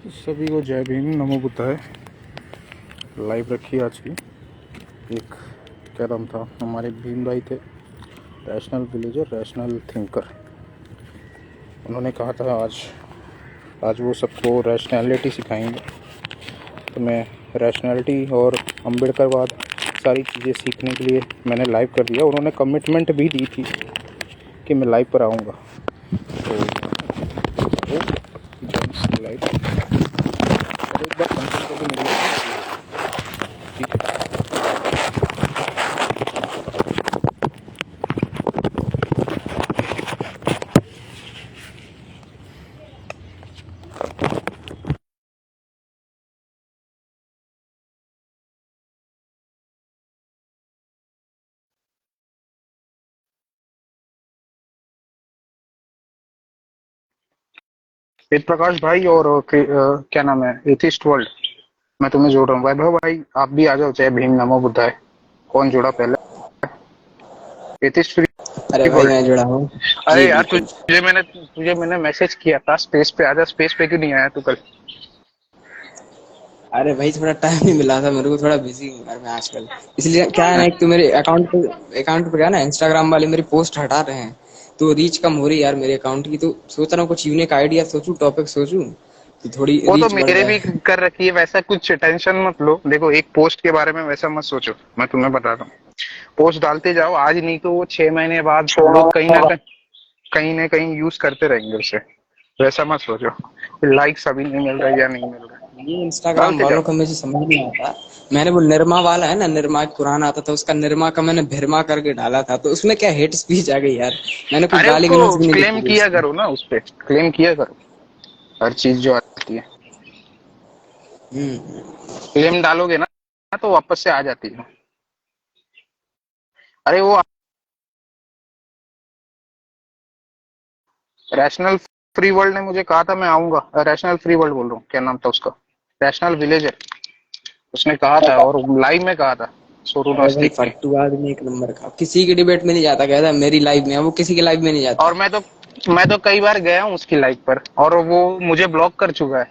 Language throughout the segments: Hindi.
सभी को जय भीम नमो बुद्धाय। लाइव रखी आज की। एक क्या नाम था, हमारे भीम भाई थे, रैशनल विलेजर, रैशनल थिंकर। उन्होंने कहा था आज वो सबको रैशनैलिटी सिखाएंगे। तो मैं रैशनैलिटी और अम्बेडकरवाद सारी चीज़ें सीखने के लिए मैंने लाइव कर दिया। उन्होंने कमिटमेंट भी दी थी कि मैं लाइव पर आऊँगा। तो लाइव एक बार कंफर्म करके मुझे ठीक है। वेद प्रकाश भाई और क्या नाम है, एथिस्ट वर्ल्ड, मैं तुम्हें जोड़ रहा हूँ। वैभव भाई आप भी आ जाओ। जय भीम नमो बुद्धाय। कौन जुड़ा पहले? एथिस्ट अरे फ्री भाई वर्ल्ड। मैं जुड़ा हूँ। जी अरे यार बिल्कुल। तुझे मैंने मैसेज किया था, स्पेस पे आ जा। स्पेस पे क्यों नहीं आया तू कल? अरे भाई थोड़ा टाइम नहीं मिला था मेरे को, थोड़ा बिजी हूँ यार मैं आजकल। इसलिए क्या है ना, एक तो मेरे अकाउंट पे क्या है ना, इंस्टाग्राम वाले मेरी पोस्ट हटा रहे हैं तो रीच कम हो रही है यार मेरे अकाउंट की। तो सोच रहा हूँ कुछ यूनिक आइडिया सोचूं, टॉपिक सोचूं तो थोड़ी वो तो रीच बढ़ मेरे भी जाए। कर रखी है। वैसा कुछ टेंशन मत लो। देखो, एक पोस्ट के बारे में वैसा मत सोचो। मैं तुम्हें बता रहा हूँ, पोस्ट डालते जाओ। आज नहीं तो वो 6 महीने बाद लोग कहीं यूज करते रहेंगे उसे। वैसा मत सोचो लाइक्स अभी नहीं मिल रहा है या नहीं मिल रहा है। ये इंस्टाग्राम डालते वालों जाओ। का मुझे समझ नहीं आता। मैंने वो निरमा वाला है ना, निरमा एक पुराना आता था, उसका निरमा का मैंने भिरमा करके डाला था, तो उसमें क्या हेट स्पीच आ गई यार। मैंने कुछ अरे गाली उसको गलौज भी नहीं क्लेम लिखी थी किया उसमें। करो ना, उस पे क्लेम किया करो हर चीज जो आती है। हम्म। क्लेम डालोगे ना तो वापस से आ जाती है। अरे वो रैशनल फ्री वर्ल्ड ने मुझे कहा था मैं आऊंगा। रैशनल फ्री वर्ल्ड बोल रहा हूँ, क्या नाम था उसका, रैशनल विलेजर। उसने कहा था और लाइव में कहा था, सोनू अरे भाई नास्तिक ने। फट्टू आदमी एक नंबर का, किसी की डिबेट में नहीं जाता, कहता मेरी लाइफ में है, वो किसी की लाइफ में नहीं जाता। और मैं तो कई बार गया हूँ उसकी लाइव पर, और वो मुझे ब्लॉक कर चुका है।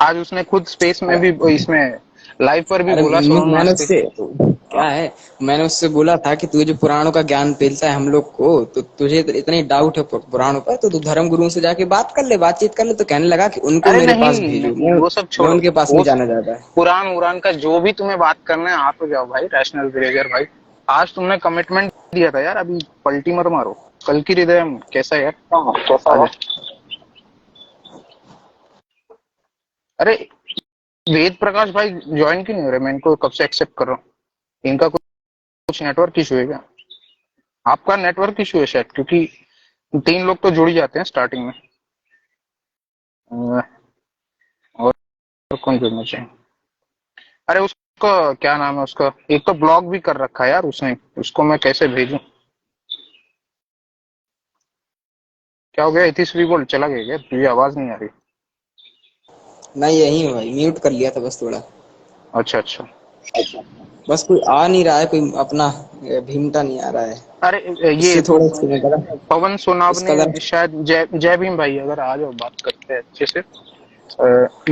आज उसने खुद स्पेस में भी, इसमें लाइव पर भी अरे बोला, सोनू मैंने नास्तिक। उससे क्या है, मैंने उससे बोला था कि तू जो पुराणों का ज्ञान पेलता है हम लोग को, तो तुझे इतनी डाउट है पुराणों पर, तो तू धर्म गुरुओं से जाके बातचीत कर ले। तो कहने लगा कि उनको अरे मेरे पास नहीं भेजो, नहीं, वो सब मैं छोड़ो। उनके पास वो नहीं जाना चाहता है। कुरान उरान का जो भी तुम्हें बात करना है, आप जाओ भाई। रैशनल विलेजर भाई, आज तुमने कमिटमेंट दिया था यार, अभी पलटी मत मारो। कल की हृदय कैसा है यार? कैसा है? आजा। अरे वेद प्रकाश भाई ज्वाइन क्यों नहीं हो रहे? मैं इनको कब से एक्सेप्ट कर रहा हूँ। इनका कुछ नेटवर्क इशू है क्या? आपका नेटवर्क इशू है शायद, क्योंकि 3 लोग तो जुड़ ही जाते हैं स्टार्टिंग में। और कौन जुड़ना चाहिए? अरे उसका क्या नाम है, उसका एक तो ब्लॉक भी कर रखा है यार उसने। उसको मैं कैसे भेजूं? क्या हो गया? इतिश्री बोल चला गया क्या? तुझे आवाज नहीं आ रही? मैं यही हूँ भाई, म्यूट कर लिया था बस थोड़ा। अच्छा अच्छा। बस कोई आ नहीं रहा है, कोई अपना भीमटा नहीं आ रहा है, अरे ये इससे थोड़ा इसमें करा पवन सोनाब इसका ने जरा। शायद, जय जय भीम भाई, अगर आ जाओ बात करते हैं अच्छे से।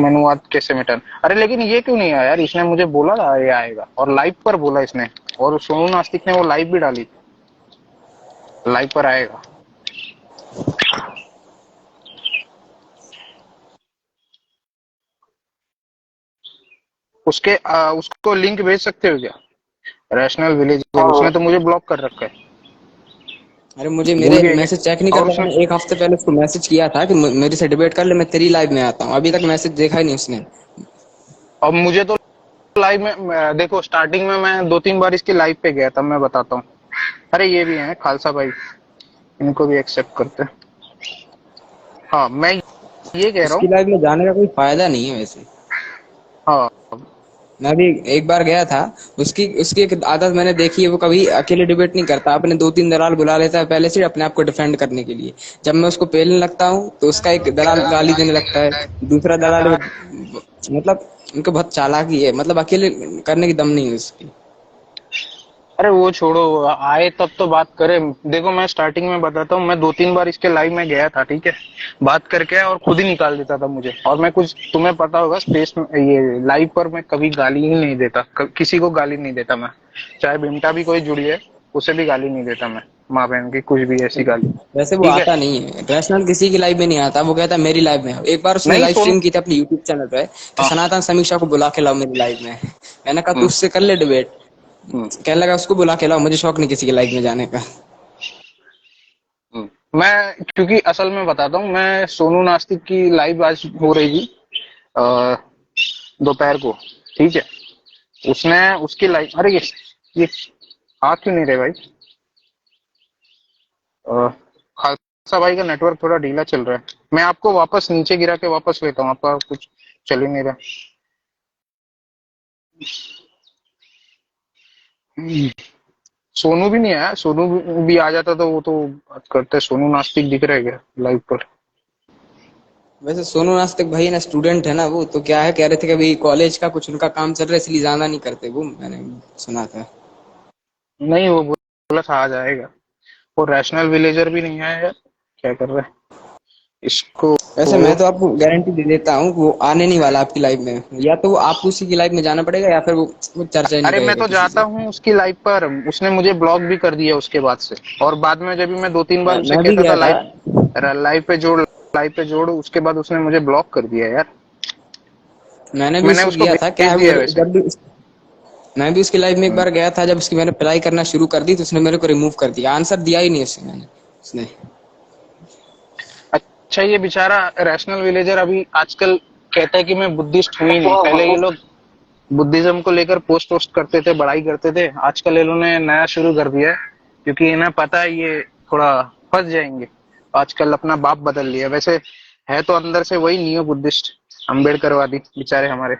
मनुवाद कैसे मिटाना। अरे लेकिन ये क्यों नहीं आया यार? इसने मुझे बोला था ये आएगा, और लाइव पर बोला इसने। और सोनू नास्तिक ने वो लाइव भी डाली, लाइव पर आएगा। उसको लिंक भेज सकते हो क्या? रैशनल विलेजर, उसने तो मुझे ब्लॉक कर रखा है। अरे मुझे भूल मेरे गया क्या? मैसेज चेक नहीं और करता। उसने, मैंने एक हफ्ते पहले उसको मैसेज किया था कि मेरे से डिबेट कर ले, मैं तेरी लाइव में आता हूँ, अभी तक मैसेज देखा ही नहीं उसने। अब मुझे तो लाइव में देखो, स्टार्टिंग में मैं 2-3 बार इसके लाइव पे गया था, मैं बताता हूँ। अरे ये भी है खालसा भाई, इनको भी एक्सेप्ट करते हैं। हाँ मैं ये कह रहा उसकी हूँ। लाइव में जाने का कोई फायदा नहीं है वैसे। हाँ मैं भी एक बार गया था। उसकी उसकी एक आदत मैंने देखी है, वो कभी अकेले डिबेट नहीं करता, अपने 2-3 दलाल बुला लेता है पहले से अपने आप को डिफेंड करने के लिए। जब मैं उसको पेलने लगता हूँ तो उसका एक दलाल गाली देने लगता है, दूसरा दलाल मतलब उनको बहुत चालाकी है, मतलब अकेले करने की दम नहीं है उसकी। अरे वो छोड़ो, आए तब तो बात करें। देखो मैं स्टार्टिंग में बताता हूँ, मैं 2-3 बार इसके लाइव में गया था, ठीक है। बात करके और खुद ही निकाल देता था मुझे। और मैं कुछ, तुम्हें पता होगा स्पेस में, ये लाइव पर मैं कभी गाली ही नहीं देता, किसी को गाली नहीं देता मैं। चाहे बिमटा भी कोई जुड़ी है, उसे भी गाली नहीं देता मैं, माँ बहन की कुछ भी ऐसी गाली। वैसे वो ठीक है। आता नहीं है, रैशनल किसी की लाइव में नहीं आता, वो कहता है मेरी लाइव में आओ। एक बार उसने नहीं लाइव सोनू। स्ट्रीम की थी अपने यूट्यूब चैनल पे, तो हाँ। सनातन समीक्षा को बुला के लाओ मेरी लाइव में। मैंने कहा तू हम्म, उससे कर ले डिबेट। हम्म, कहने लगा उसको बुला के लाओ, मुझे शौक नहीं किसी के लाइव में जाने का। मैं क्योंकि असल में बताता हूँ, मैं सोनू नास्तिक की लाइव आज हो रही थी अ, दोपहर को, ठीक है। उसने उसकी लाइव, अरे ये आ क्यों नहीं रहे भाई? अ, खालसा भाई का नेटवर्क थोड़ा ढीला चल रहा है। मैं आपको वापस नीचे गिरा के वापस लेता हूँ, आपका कुछ चल ही नहीं रहा। हम्म, सोनू भी नहीं आया। सोनू भी आ जाता तो वो तो बात करते। सोनू नास्तिक दिख रहा है क्या लाइव पर? वैसे सोनू नास्तिक भाई ना स्टूडेंट है ना, वो तो क्या है, कह रहे थे कि अभी कॉलेज का कुछ उनका काम चल रहा है इसलिए ज्यादा नहीं करते वो, मैंने सुना था। नहीं, वो बोला था आ जाएगा। वो रैशनल विलेजर भी नहीं आया यार, क्या कर रहा है इसको। वैसे मैं तो आपको गारंटी दे देता हूँ वो आने नहीं वाला आपकी लाइव में। या तो वो आपको उसी की लाइव में जाना पड़ेगा, या फिर वो चर्चा ही नहीं अरे मैं करेगा तो किसी जाता से। हूँ उसकी लाइव पर, उसने मुझे ब्लॉक भी कर दिया उसके बाद से। और बाद में जब भी मैं 2-3 बार उसे मैं भी कहता था गया था। लाइव, लाइव पे जोड़, उसके बाद उसने मुझे ब्लॉक कर दिया यार। मैंने भी मैंने उसको उसको किया था, क्या भेज है वो दिया है वैसे। जब भी मैं भी उसकी लाइव में एक हम्म। बार गया था, जब उसकी मैंने अप्लाई करना शुरू कर दी तो उसने मेरे को रिमूव कर दिया, आंसर दिया ही नहीं उसने, मैंने उसने। अच्छा, ये बेचारा रैशनल विलेजर अभी आजकल कहता है कि मैं बुद्धिस्ट हूँ ही नहीं। पहले ये लोग बुद्धिज्म को लेकर पोस्ट वोस्ट करते थे, बड़ाई करते थे। आजकल इन्होंने नया शुरू कर दिया है, क्योंकि इन्हें पता है ये थोड़ा फंस जाएंगे। आजकल अपना बाप बदल लिया वैसे। है तो अंदर से वही नियो बुद्धिस्ट, अम्बेडकरवादी बेचारे हमारे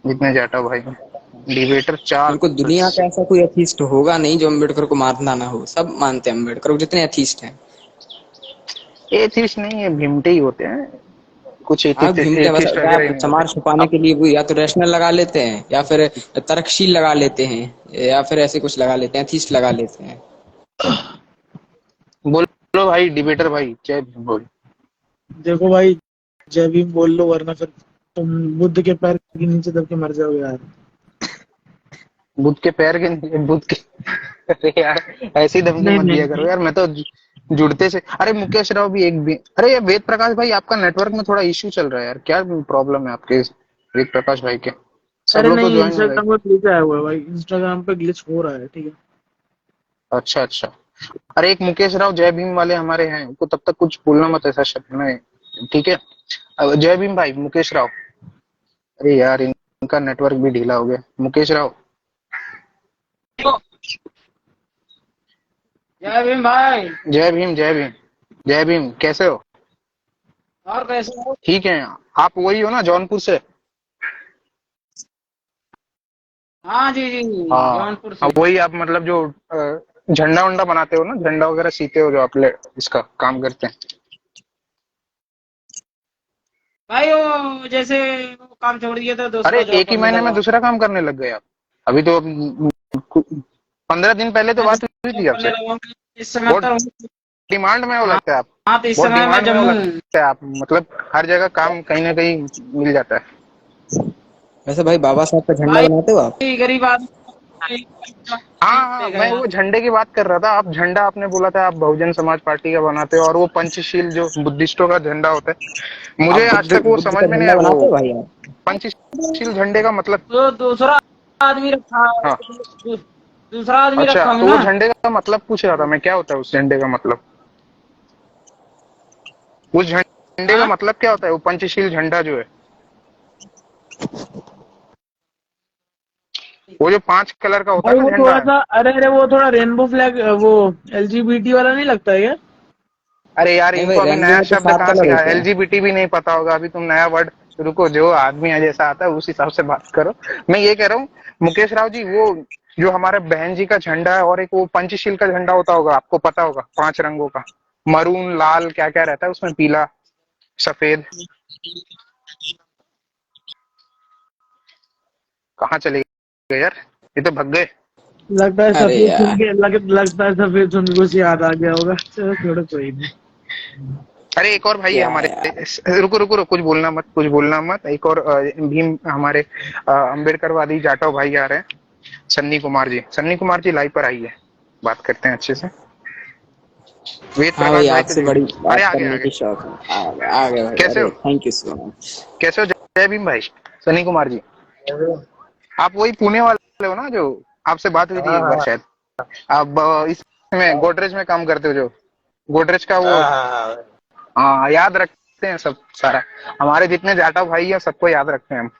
जितने जाटा भाई हैं। डिबेटर चार बिल्कुल, दुनिया का ऐसा कोई एथिस्ट होगा नहीं जो अम्बेडकर को मानना ना हो, सब मानते हैं अम्बेडकर को, जितने एथिस्ट हैं। एथिस्ट नहीं है, भीमटे ही होते हैं। कुछ हाँ घूमते हैं बस, एथिस्ट क्या वगैरह ही नहीं होते। चमार छुपाने अब के लिए वो या तो रैशनल लगा लेते हैं, या फिर तर्कशील लगा लेते हैं, या फिर ऐसे कुछ लगा लेते हैं, एथिस्ट लगा लेते हैं। बोलो भाई, डिबेटर भाई, जय भीम बोल। देखो भाई, जय भीम बोल लो वरना फिर तुम बुद्ध के पैर के नीचे दब के मर जाओगे यार। बुद्ध के पैर के नीचे, बुद्ध के अरे यार, ऐसी धमकी नहीं मत नहीं दिया करो नहीं। यार। मैं तो जुड़ते से, अरे मुकेश राव भी एक भी, अरे ये वेद प्रकाश भाई, आपका नेटवर्क में थोड़ा इश्यू चल रहा है यार। क्या प्रॉब्लम है आपके वेद प्रकाश भाई के? सब अरे लोग तो नहीं, ज्वाइन हो रहे। इंस्टाग्राम पे ग्लिच आया हुआ है भाई, इंस्टाग्राम पे ग्लिच हो रहा है, ठीक है। अच्छा अच्छा। अरे एक मुकेश राव जय भीम वाले हमारे हैं, उनको तब तक कुछ बोलना मत ऐसा शब्द में, ठीक है। जय भीम भाई, मुकेश राव। अरे यार, इनका नेटवर्क भी ढीला हो गया। मुकेश राव, जय भीम भाई। जय भीम जय भीम। जय भीम, कैसे हो? और कैसे हो? ठीक है। आप वही हो ना जौनपुर से? हाँ जी जी जी, हाँ। जौनपुर से। अब वही आप मतलब जो झंडा वंडा बनाते हो ना, झंडा वगैरह सीते हो, जो आप इसका काम करते हैं। भाई वो जैसे वो काम छोड़ दिया था, अरे दूसरा जॉब एक ही करने महीने में लगा। दूसरा काम करने लग गए आप? अभी तो 15 दिन पहले तो मैं बात हुई जॉब थी करने आपसे। लगा हूँ। इस समय बहुत तो डिमांड में हो हाँ। लगता है आप। हाँ, तो इस बहुत समय मैं डिमांड में हो जम्मू हूँ। लगता है आप, मतलब हर जगह काम कहीं ना कहीं मिल जाता है। वैसे भाई बाबा साहब का झंडा भाई बनाते हो आप? गरीब आदमी हाँ हाँ, देगा मैं यार। वो झंडे की बात कर रहा था। आप झंडा, आपने बोला था आप बहुजन समाज पार्टी का बनाते हो, और वो पंचशील जो बुद्धिस्टों का झंडा होता है, आप मुझे आज बुद्ध तक वो बुद्ध समझ का में नहीं झंडा आया वो बनाते हो भाई आप? पंचशील झंडे का मतलब। तो दूसरा आदमी रखा हाँ। दूसरा आदमी अच्छा, रखा हूँ तो वो ना। झंडे का मतलब पूछ रहा था मैं, क्या होता है उस झंडे का मतलब? उस झंडे का हाँ, मतलब क्या होता है, वो पंचशील झंडा जो है? वो जो 5 कलर का होता भाई है ना वो झंडा। थोड़ा सा, अरे वो थोड़ा रेनबो फ्लैग, वो एलजीबीटी वाला नहीं लगता है क्या? अरे यार, नहीं भाई, इनको अभी रेनबो नया में तो शब्द 7 कहाँ कलर सिखाया? होते हैं। एलजीबीटी भी नहीं पता होगा अभी, तुम नया वर्ड। रुको, जो आदमी है जैसा आता है उस हिसाब से बात करो। मैं ये कह रहा हूँ मुकेश राव जी, वो जो हमारे बहन जी का झंडा है, और एक वो पंचशील का झंडा होता होगा, आपको पता होगा, 5 रंगों का, मरून लाल क्या क्या रहता है उसमें, पीला सफेद। कहाँ चले गए यार, ये तो भग गए। लगता है अरे सफेद सुन यार, के लगता है सफेद सुन के कुछ याद आ गया होगा। चलो छोड़ो, कोई नहीं। अरे एक और भाई है क्या हमारे। यार। रुको रुको रुको, कुछ बोलना मत, कुछ बोलना मत। एक और भीम हमारे अम्बेडकरवादी जाटव भाई आ रहे हैं, सन्नी कुमार जी। सन्नी कुमार जी लाइव पर आइए, बात करते हैं अच्छे से। वेद हाँ प्रकाश भाई, भाई तो आपसे जुड़े। बड़ी अरे बात आगे करने आगे। की शौक है। आ गए भाई, कैसे अरे हो? Thank you so much. कैसे हो जय भीम भाई? सन्नी कुमार जी, आप वही पुणे वाले हो ना, जो आपसे बात हुई थी हाँ एक बार हाँ शायद। आप इसमें गोदरेज में काम करते हो, जो गोदरेज का वो। हाँ हाँ। हाँ, याद रखते हैं सब सारा। हमारे जितने जाटा भाई हैं सबको याद रखते हैं हम।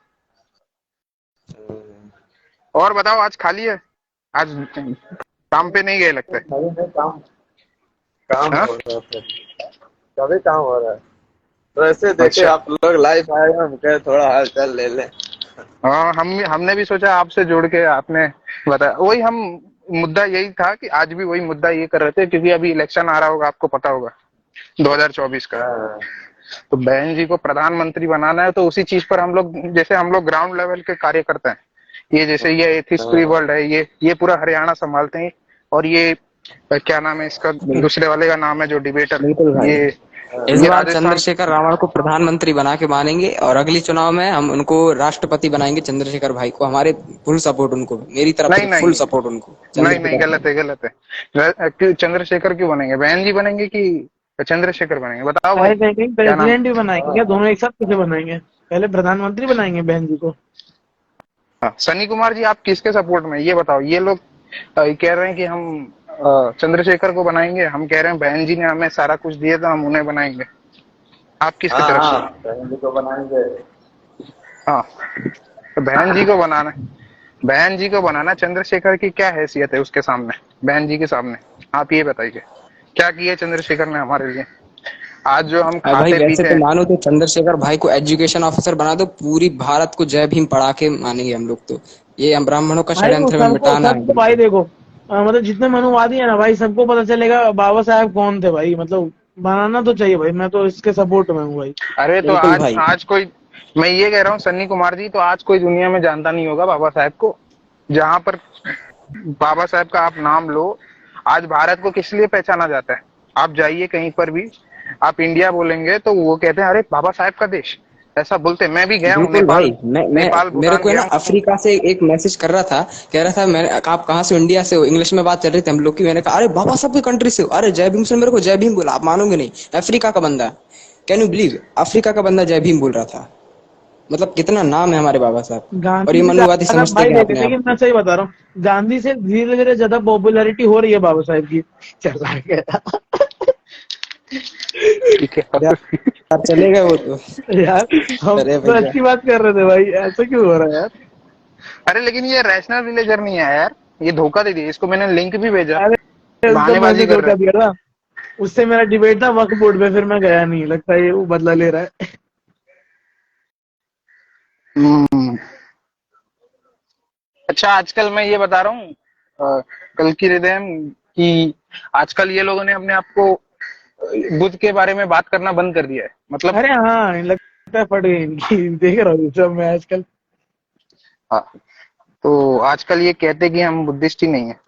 और बताओ, आज खाली है? आज काम पे नहीं गए लगता है। भाई मैं काम काम हाँ हो रहा है, कभी काम हो रहा है। तो ऐसे देखे अच्छा। आप लोग लाइव आए, हम कहे थोड़ा हाल चाल ले लें। हाँ, हमने भी सोचा आपसे जोड़ के, आपने बताया वही हम। मुद्दा यही था कि आज भी वही मुद्दा ये कर रहे थे, क्योंकि अभी इलेक्शन आ रहा होगा, आपको पता होगा, 2024 का। हाँ तो बहन जी को प्रधानमंत्री बनाना है, तो उसी चीज पर हम लोग, जैसे हम लोग ग्राउंड लेवल के कार्य करते हैं, ये जैसे ये एथिक्स फ्री हाँ, वर्ल्ड है, ये पूरा हरियाणा संभालते हैं। और ये क्या नाम है इसका, बिल, दूसरे वाले का नाम है जो डिबेटर, बिल्कुल भाई, ये इस ये बार राजस्थान। चंद्रशेखर रावण को प्रधानमंत्री बना के मानेंगे और अगली चुनाव में हम उनको राष्ट्रपति बनाएंगे। चंद्रशेखर भाई को हमारे फुल सपोर्ट, उनको मेरी तरफ नहीं से फुल नहीं सपोर्ट उनको, नहीं नहीं, चंद्रशेखर गलत भाई। है गलत है। चंद्रशेखर क्यों बनेंगे? बहन जी बनेंगे कि चंद्रशेखर बनेंगे? बताओ भाई, भाई कहीं क्या नाम? प्रेसिडेंट भी बनाएंगे क्या? दोनों एक साथ कैसे बनाएंगे? पहले प्रधानमंत्री बनाएंगे बहन जी को। हाँ, सनी कुमार जी, आप किसके सपोर्ट में, ये बताओ। ये लोग कह रहे हैं कि हम चंद्रशेखर को बनाएंगे, हम कह रहे हैं बहन जी ने हमें सारा कुछ दिया था, हम उन्हें बनाएंगे। आप किसकी हाँ तरफ से? हाँ, बहन जी को बनाएंगे। हाँ, तो बहन जी को बनाना है। बहन जी को बनाना। चंद्रशेखर की क्या हैसियत है उसके सामने, बहन जी के सामने? आप ये बताइए, क्या किया चंद्रशेखर ने हमारे लिए? आज जो हम भाई खाते वैसे पीते तो हैं। मानो तो चंद्रशेखर भाई को एजुकेशन ऑफिसर बना दो, पूरी भारत को जय भीम पढ़ा के मानेंगे हम लोग तो। ये हम ब्राह्मणों का भाई वो षड्यंत्र में सबको मिटाना है सबको भाई बिल्कुल। देखो, मतलब जितने मनुवादी है ना भाई, सबको पता चलेगा बाबा साहब कौन थे भाई। मतलब बनाना तो चाहिए भाई, मैं तो इसके सपोर्ट में हूँ भाई। अरे तो बिल्कुल आज भाई। आज कोई, मैं ये कह रहा हूँ सन्नी कुमार जी, तो आज कोई दुनिया में जानता नहीं होगा बाबा साहब को। जहां पर बाबा साहब का आप नाम लो, आज भारत को किस लिए पहचाना जाता है? आप जाइए कहीं पर भी, आप इंडिया बोलेंगे तो वो कहते हैं अरे बाबा साहब का देश, ऐसा बोलते हैं। मैं भी गया हूँ बिल्कुल भाई, नेपाल, मैं नेपाल मेरे भूटान को है ना गया हूँ। अफ्रीका से एक मैसेज कर रहा था, कह रहा था मैं आप कहाँ से हो, इंडिया से हो, इंग्लिश में बात चल रही थी हम लोग की। मैंने कहा अरे बाबा साहब की कंट्री से हो, अरे जय भीम से मेरे को जय भीम बोला। आप मानोगे नहीं, अफ्रीका का बंदा, कैन यू बिलीव, अफ्रीका का बंदा जय भीम बोल रहा था। मतलब कितना नाम है हमारे बाबा साहब, और गांधी ये से मनुवादी ज्यादा समझते भाई क्या देखे, अपने आप लेकिन मैं को। सही बता रहा हूँ, गांधी से धीरे धीरे ज्यादा पॉपुलैरिटी हो रही है बाबा साहब की। चल रहा है ठीक है। यार चले गए वो तो। यार, हम अरे तो भैया, अच्छी बात कर रहे थे भाई, ऐसा क्यों हो रहा है यार? अरे लेकिन ये रैशनल विलेजर नहीं है यार, ये धोखा दे दिया। इसको मैंने लिंक भी भेजा, अरे उसका बहानेबाजी मैंने कर रहा धोखा दिया था। उससे मेरा डिबेट था वक्फ बोर्ड पे, फिर मैं गया नहीं। लगता है ये वो बदला ले रहा है। है। अच्छा, आजकल मैं ये बता रहा हूँ, कल की हृदय कि आजकल ये लोगों ने अपने आप को बुद्ध के बारे में बात करना बंद कर दिया है, मतलब। अरे हाँ, लगता है फट गई इनकी। देख रहा हूँ सब मैं आजकल। हाँ, तो आजकल ये कहते कि हम बुद्धिस्ट ही नहीं है।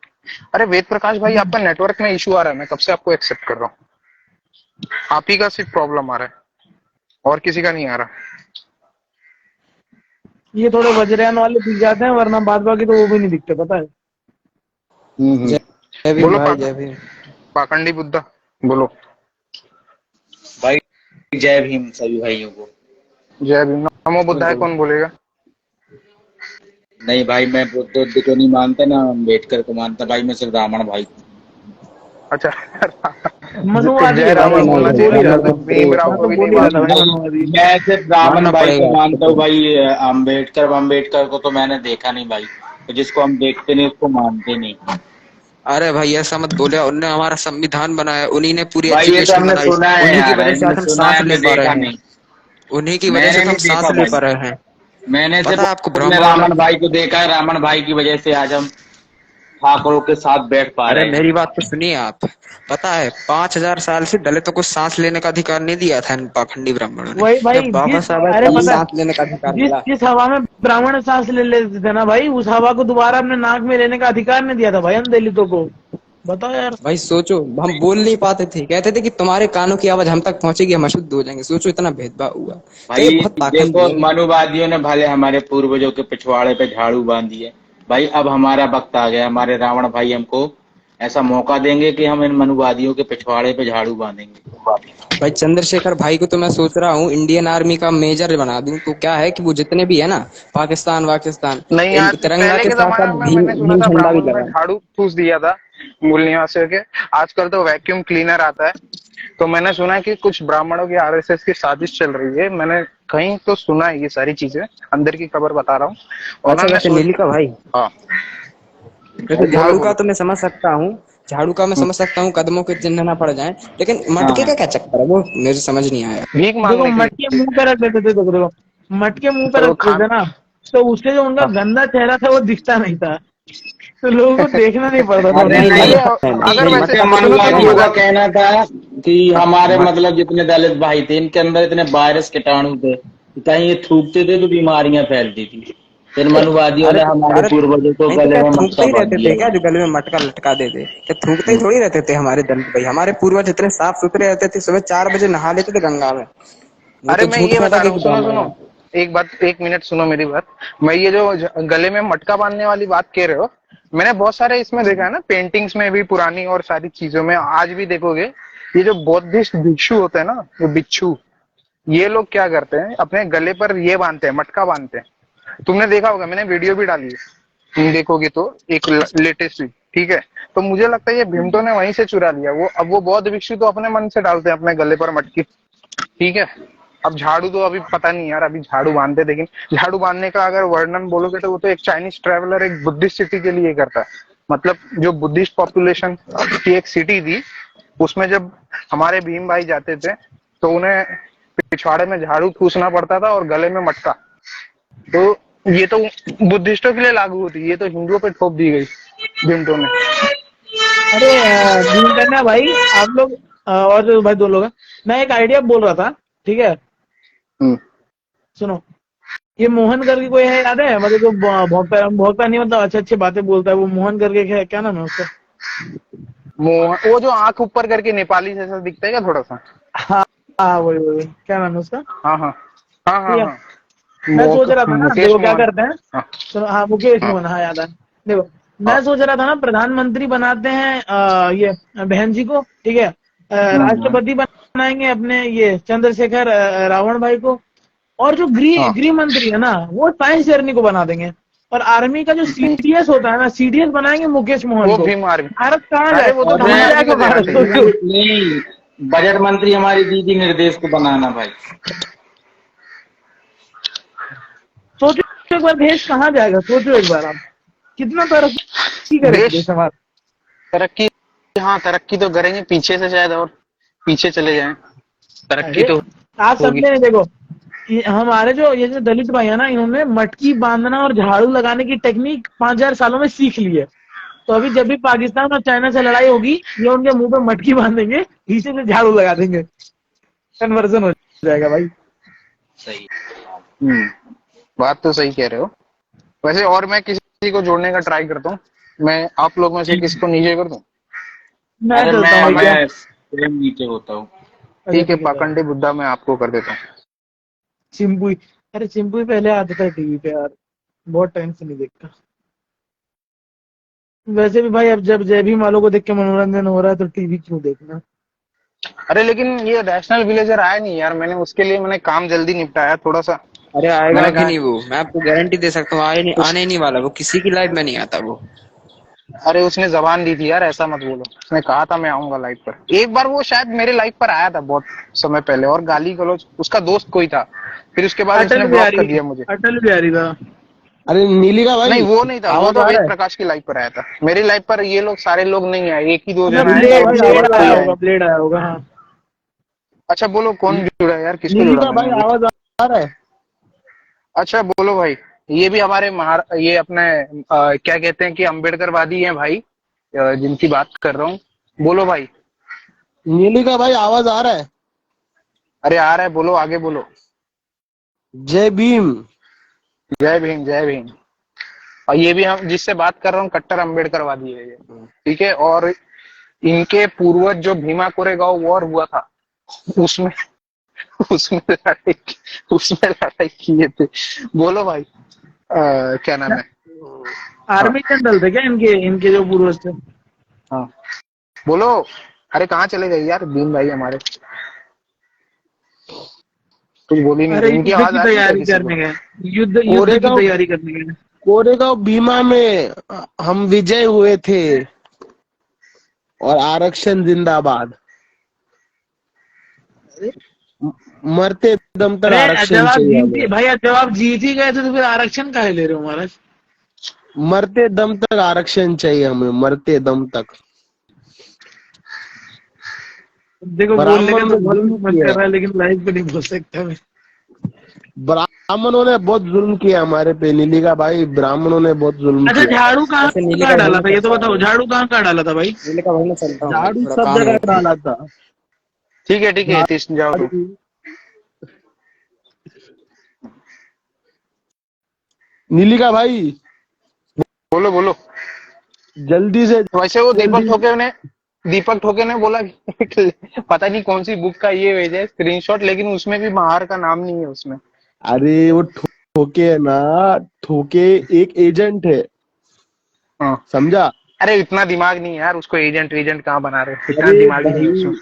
अरे वेद प्रकाश भाई, आपका नेटवर्क में इशू आ रहा है, मैं कब से आपको एक्सेप्ट कर रहा हूँ। आप ही का सिर्फ प्रॉब्लम आ रहा है, और किसी का नहीं आ रहा। ये थोड़े वज्रयान वाले दिख जाते हैं, वरना बाद बाकी तो वो भी नहीं दिखते, पता है। जय भीम बोलो भाई, जय भीम। पाखंडी बुद्धा, बोलो। भाई जय भीम सभी भाइयों को। जय भीम। नमो बुद्धाय बिल्कुल। कौन बोलेगा? नहीं भाई, मैं बुद्ध उद्ध को नहीं मानता ना अम्बेडकर को मानता भाई, मैं सिर्फ रावण भाई को। अच्छा। मनुवादी जय है भाई, अरे रावण मैं नहीं बोलना तो भाई, बोल चाहिए ही था, रहा रावण था। को भीमराव तो मैं को तो भी नहीं बोल ही रहा था मानते। भाई, भाई मनुवादी। मैं सिर्फ रावण मानना भाई पड़ेगा को आपको मानता तो। हूँ भाई। अम्बेडकर अम्बेडकर को तो मैंने देखा नहीं भाई, तो जिसको हम देखते नहीं उसको मानते नहीं। अरे भाई ऐसा मत बोले, उनने हमारा संविधान बनाया, उन्हीं ने पूरी भाई ये तो एजुकेशन हमने बनाई, सुना है उन्हीं की यार, वजह से हमने आज हम सुना है, सांस ले हमने पा रहे देखा हैं, नहीं। उन्हीं की वजह से मैंने तो हम नहीं सांस देखा ले भाई, पा रहे हैं। मैंने सिर्फ पता है आपको अपने ब्रह्मा वाला। रावण भाई को देखा है, रावण भाई की वजह से आज हम ठाकुरों के साथ बैठ पा अरे रहे हैं। मेरी बात तो सुनिए आप। पता है 5,000 साल से दलितों को सांस लेने का अधिकार नहीं दिया था इन पाखंडी ब्राह्मणों ने। वही भाई जब बाबा जिस, साहब आए अरे तब पता सांस लेने का अधिकार जिस मिला। जिस हवा में ब्राह्मण सांस ले लेते थे ना भाई, उस हवा को दोबारा अपने नाक में लेने का अधिकार नहीं दिया था भाई हम दलितों को। बताओ यार। भाई सोचो, हम बोल नहीं पाते थे, कहते थे कि तुम्हारे कानों की आवाज हम तक पहुंचेगी, हम अशुद्ध हो जाएंगे। सोचो इतना भेदभाव हुआ। तो ये भाई बहुत पाखंडी देखो, है। मनुवादियों ने भले हमारे पूर्वजों के पिछवाड़े पे झाड़ू बांध दिए, भाई अब हमारा वक्त आ गया। हमारे रावण भाई हमको ऐसा मौका देंगे कि हम इन मनुवादियों के पिछवाड़े पे झाड़ू बांधेंगे। भाई चंद्रशेखर भाई को तो मैं सोच रहा हूँ इंडियन आर्मी का मेजर बना दूं। तो क्या है कि वो जितने भी है ना, पाकिस्तान वाकिस्तान, नहीं इन यार, तिरंगा पहले के के साथ जमाने साथ में भीम मैंने सुना भीम था झंडा भी ब्राह्मणों ने लगा। झाड़ू ठूस दिया था मूल निवासियों के। आजकल तो वैक्यूम क्लीनर आता है। तो मैंने सुना है कि कुछ ब्राह्मणों की आरएसएस की साजिश चल रही है। मैंने कहीं तो सुना है ये सारी चीजें, अंदर की खबर बता रहा हूँ। अच्छा उन्होंने वैसे सोच, नीली का भाई, हाँ देखो बोलो झाड़ू का बोलो। तो मैं समझ सकता हूँ, झाड़ू का मैं समझ सकता हूँ, कदमों के चिन्ह ना पड़ जाए, लेकिन मटके हाँ, का क्या चक्कर है, वो मुझे समझ नहीं आया। भीख देखो मांगने के मटके लिए। मुंह पे रख देते थे, देखो मटके मुंह पे पर वो रखते खान, थे ना, तो उससे जो उनका हाँ। गंदा चेहरा था वो दिखता नहीं था, तो लोगों को देखना नहीं पड़ता था अरे उनकी नहीं नहीं, अरे तरफ। नहीं नहीं अगर नहीं, वैसे मटका इनके तो सुनो सुनो नहीं मनुवादियों का अगर, कहना था कि हाँ, हमारे मट, मतलब जितने दलित भाई थे, इनके अंदर इतने वायरस कीटाणु थे कि कहीं ये थूकते थे तो बीमारियां फैलती थी। फिर मनुवादियों अरे ने तो हमारे अरे पूर्वजों को नहीं तो गले क्या में थूकते मटका ही बांध रहते थे दिया क्या, था। जो गले में मटका लटका देते, क्या थूकते ही थोड़ी रहते थे हमारे दलित भाई। हमारे पूर्वज इतने साफ सुथरे रहते थे, सुबह 4 बजे नहा लेते थे गंगा में। वो अरे तो मैं झूठ ये कहता बता कि रहा हूँ, सुनो ब्राह्मण सुनो, है। एक बात, 1 मिनट सुनो मेरी बात। मैं ये जो गले में मटका बांधने वाली बात कह रहे हो, मैंने बहुत सारे इसमें देखा है ना, पेंटिंग्स में भी पुरानी और सारी चीजों में आज भी देखोगे, ये जो बौद्धिस्ट भिक्षु होते हैं ना, वो बिच्छू, ये लोग क्या करते हैं, अपने गले पर ये बांधते हैं, मटका बांधते हैं। तुमने देखा होगा, मैंने वीडियो भी डाली है, तुम देखोगे तो, एक लेटेस्ट भी, ठीक है। तो मुझे लगता है ये भीमटो ने वहीं से चुरा लिया। वो अब वो बौद्ध भिक्षु तो अपने मन से डालते हैं अपने गले पर मटकी, ठीक है। अब झाड़ू तो अभी पता नहीं यार, अभी झाड़ू बांधते, लेकिन झाड़ू बांधने का अगर वर्णन बोलोगे तो वो तो एक चाइनीज ट्रेवलर एक बुद्धिस्ट सिटी के लिए करता है। मतलब जो बुद्धिस्ट पॉपुलेशन की एक सिटी थी, उसमें जब हमारे भीम भाई जाते थे तो उन्हें पिछवाड़े में झाड़ू ठूसना पड़ता था और गले में मटका। तो ये तो बुद्धिस्टों के लिए लागू होती, ये तो हिंदुओं पे थोप दी गई भीमटो ने। अरे भीम करना भाई, आप लोग और जो भाई 2 लोग हैं, मैं एक आइडिया बोल रहा था, ठीक है हम्म। सुनो। ये मोहन करके कोई है, याद है, मतलब जो भोगता भोगता नहीं, मतलब अच्छे अच्छे बातें बोलता है, वो मोहन करके क्या नाम है उसका? वो जो आंख ऊपर करके नेपाली जैसा दिखता है क्या थोड़ा सा? हाँ हाँ, वही क्या नाम है उसका? हाँ हाँ हाँ हाँ ठीक है। हाँ। मैं सोच रहा था ना, मुकेश देखो क्या मोहन। करते हैं, हाँ सुनो, हाँ मुकेश हाँ मोहन, हाँ याद है। देखो मैं हाँ सोच रहा था ना, प्रधानमंत्री बनाते हैं ये बहन जी को, ठीक है, हाँ, राष्ट्रपति बनाएंगे अपने ये चंद्रशेखर रावण भाई को, और जो हाँ। गृह मंत्री है ना, वो साइंस जर्नी को बना देंगे, और आर्मी का जो सीडीएस होता है ना, सीडीएस बनाएंगे मुकेश मोहन वो को। भीम आर्मी। भारत कहाँ अरे जाए, वो तो कहाँ भीम अरे आर्मी जाएगा को देना भारत, चाहिए। सोचो। नहीं, बजट मंत्री हमारी दीदी निर्देश को बनाना भाई। सोचो एक बार, देश कहाँ जाएगा, सोचो एक बार आप, कितना तरक्की करेगा देश देश हमारा। तरक्की, हाँ तरक्की तो करेंगे, पीछे से शायद और पीछे चले जाएं। तरक्की अरे तो आप होगी। समझे नहीं, देखो हमारे जो ये जो दलित भाई है ना, इन्होंने मटकी बांधना और झाड़ू लगाने की टेक्निक 5,000 सालों में सीख ली है। तो अभी जब भी पाकिस्तान और चाइना से लड़ाई होगी, ये उनके मुंह पे मटकी बांधेंगे, पीछे से झाड़ू लगा देंगे, कन्वर्जन हो जाएगा भाई। सही। हम्म, बात तो सही कह रहे हो। वैसे और मैं किसी को जोड़ने का ट्राई करता हूँ। मैं आप लोग में से किसी को नीचे कर दूं? मैं अरे चलता हूँ मैं भैया। मैं प्रेम नीचे होता हूँ। अच्छा ठीक है, ठीक है चलो। पाखंडी बुद्धा मैं आपको कर देता हूँ। चिंपुई, अरे चिंपुई पहले आता था टीवी पे यार, बहुत टाइम से नहीं देखता। वैसे भी भाई अब जब जय भीम वालों को देख के मनोरंजन हो रहा है, तो टीवी क्यों देखना। अरे लेकिन ये रैशनल विलेजर आया नहीं यार, मैंने उसके लिए मैंने काम जल्दी निपटाया थोड़ा सा। अरे आएगा मैंने भी कहा नहीं वो, मैं आपको गारंटी दे सकता हूँ, उस, आने ही नहीं वाला वो, किसी की लाइफ में नहीं आता वो। अरे उसने जबान दी थी यार, ऐसा मत बोलो। उसने कहा था मैं आऊंगा लाइव पर। एक बार वो शायद मेरे लाइव पर आया था बहुत समय पहले, और गाली गलौज, उसका दोस्त कोई था, फिर उसके बाद उसने अटल ब्लॉक कर बिहारी, दिया मुझे। अटल बिहारी था। अरे नीली का नहीं भाई, वो नहीं था, वो आवाज तो आ वेद रहा है? प्रकाश की लाइव पर आया था। मेरी लाइव पर ये लोग सारे लोग नहीं आए, एक ही दो अच्छा जन आए नीली का ब्लेड, और भाई, उसके आवाज ब्लेड बाद आ आया कोई रहा है? आया होगा, नहीं। ब्लेड आया होगा, हाँ। अच्छा बोलो कौन जुड़ा है यार, किसको नीली जुड़ा का मैंने भाई, अभी? आवाज आ रहा है? अच्छा बोलो भाई। ये भी हमारे ये अपने क्या कहते हैं कि अम्बेडकरवादी हैं भाई, जिनकी बात कर रहा हूँ। बोलो भाई। नीली का भाई आवाज आ रहा है? अरे आ रहा है, बोलो, आगे बोलो। जय भीम। जय भीम, जय भीम। और ये भी हम जिससे बात कर रहा हूँ कट्टर अम्बेडकरवादी है ये, ठीक है। और इनके पूर्वज जो भीमा कोरेगांव वॉर हुआ था, उसमें उसमें लड़ाई किए थे। बोलो भाई। क्या नाम है? हाँ आर्मी जनरल थे क्या इनके इनके जो पूर्वज थे? हाँ, बोलो। अरे कहाँ चले गए यार भीम भाई हमारे, कुछ बोल ही नहीं अरे रहे। इनकी युद्ध आवाज की आ रही है क्या तैयारी किसी को? करने गए, युद्ध की कोरेगांव तैयारी करने गए। कोरेगांव भीमा में हम विजय हुए थे और आरक्षण जिंदाबाद। मरते दम तक अरे आरक्षण जब आप चाहिए जीत हमें। भाई, जब आप जीत ही गए थे तो फिर आरक्षण काहे ले रहे हो महाराज? मरते दम तक आरक्षण चाहिए हमें, मरते दम तक। देखो बोलने का ब्राह्मणों तो ने बहुत जुल्म मन किया, कर रहा है, लेकिन लाइव पे नहीं बोल सकता मैं। ब्राह्मणों ने बहुत जुल्म किया हमारे पे नीली का भाई, ब्राह्मणों ने बहुत जुल्म अच्छा, किया। झाड़ू कहाँ ऐसे नीले का कहाँ भाई डाला में था ये तो चलता बताओ, हूँ, झाड़ू कहाँ कहाँ डाला था भाई? नीले का भाई में चलता हूँ भाई, झाड़ू थोड़ा सब काम जगह है। डाला था। ठीक है तीस जाओ तुम। झाड़ू नीली का भाई बोलो बोलो। जल्दी से वैसे वो जल्दी। दीपक ठोके ने बोला कि पता नहीं कौन सी बुक का ये भेजा स्क्रीनशॉट, लेकिन उसमें भी महार का नाम नहीं है उसमें। अरे वो ठोके है ना, ठोके एक एजेंट है, हाँ। समझा? अरे इतना दिमाग नहीं है यार, उसको एजेंट एजेंट कहाँ बना रहे हो, इतना अरे दिमाग ही नहीं है भाई, उसमें।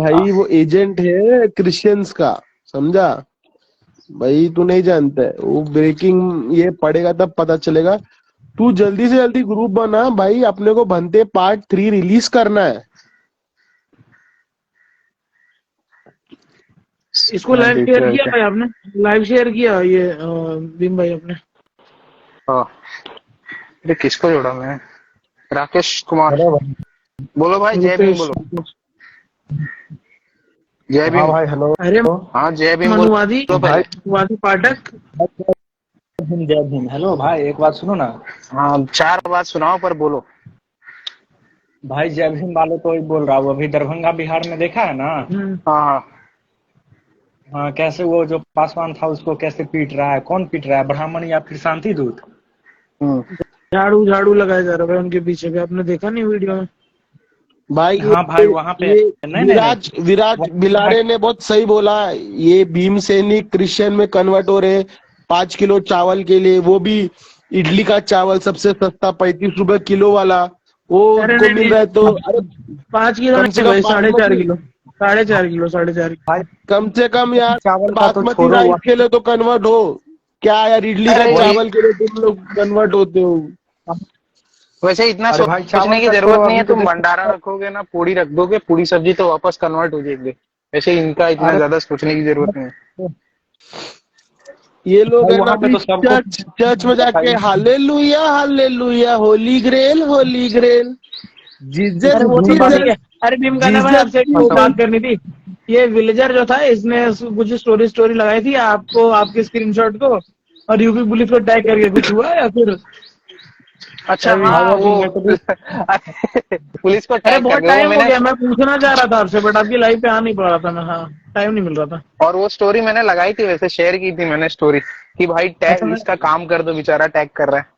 हाँ। भाई वो एजेंट है क्रिश्चियंस का, समझा? भाई तू नहीं जानता है, वो ब्रेकिंग ये पढ़ेगा तब पता चलेगा। तू जल्दी से जल्दी ग्रुप बना भाई, अपने को बनते पार्ट 3 रिलीज करना है। इसको हाँ, लाइव देख शेयर रहे हो किया क्या? भाई आपने? लाइव शेयर किया ये भीम भाई आपने? हाँ। अरे किसको जोड़ा मैं? राकेश कुमार। हेलो भाई। बोलो भाई, जय भीम रुपेश? बोलो। जय हाँ भीम। भाई हेलो। अरे हाँ जय भीम मनुवादी, बोलो भाई पहले। मनुवादी पाठक। जय भीम जय भीम। हेलो भाई, एक बात सुनो ना। हाँ, चार बात सुनाओ पर बोलो। भाई जय भीम वाले को ही बोल रहा हूँ, अभी दरभंगा बिहार में देखा है ना? हाँ हाँ। हाँ, कैसे वो जो पासवान था उसको कैसे पीट रहा है, कौन पीट रहा है, ब्राह्मण या फिर शांति दूत? हम्म। झाड़ू झाड़ू लगाया जा रहा है उनके पीछे भी, आपने देखा नहीं वीडियो में? भाई हाँ भाई वहां पे ये नहीं नहीं नहीं विराज विराज वहाँ बिलारे ने बहुत सही बोला, ये भीम सैनिक क्रिश्चियन में कन्वर्ट हो रहे 5 किलो चावल के लिए, वो भी इडली का चावल सबसे सस्ता 35 रुपए किलो वाला, वो अरे उनको नहीं मिल नहीं, रहा है। तो अरे 5 किलो कम से नहीं कम भाई, 4.5 बासमती, किलो, 4.5 किलो, 4.5 किलो। भाई कम से कम यार चावल का तो बासमती छोड़ो राइस के लिए तो कन्वर्ट हो। क्या यार, इडली का अरे चावल के लिए तुम लोग कन्वर्ट होते हो? वैसे इतना अरे भाई सोचने चावल की का जरूरत छोड़ो, नहीं है, अभी तो तुम भंडारा देखो। रखोगे ना, पूड़ी रख दोगे, पूड़ी सब्जी तो वापस कन्वर्ट हो जाएंगे। वैसे इनका इतना अरे ज्यादा सोचने की जरूरत नहीं है। ये लोग भाई है ना वहां पे अभी तो सबको चर्च चर्च में जाके hallelujah hallelujah holy grail holy grail, Jesus अरे वो सब बात नहीं जीसस है। अरे भीम कहना भाई, जीसस आपसे एक वो बात करनी थी। ये विलेजर जो था, इसने कुछ स्टोरी स्टोरी लगाई थी आपको, आपके स्क्रीनशॉट को, और यूपी पुलिस को टैग करके कुछ हुआ या फिर? अच्छा भाई हाँ अभी वो मैं तो पुलिस को अरे टैग कर बहुत दे वो टाइम हो मैंने। गया, मैं पूछना चाह रहा था आपसे, बट आपकी लाइव पे आ नहीं पा रहा था मैं। हाँ, टाइम नहीं मिल रहा था। और वो स्टोरी मैंने लगाई थी, वैसे शेयर की थी मैंने स्टोरी कि भाई अच्छा टैग मैं इसका काम कर दो, बेचारा टैग कर रहा है।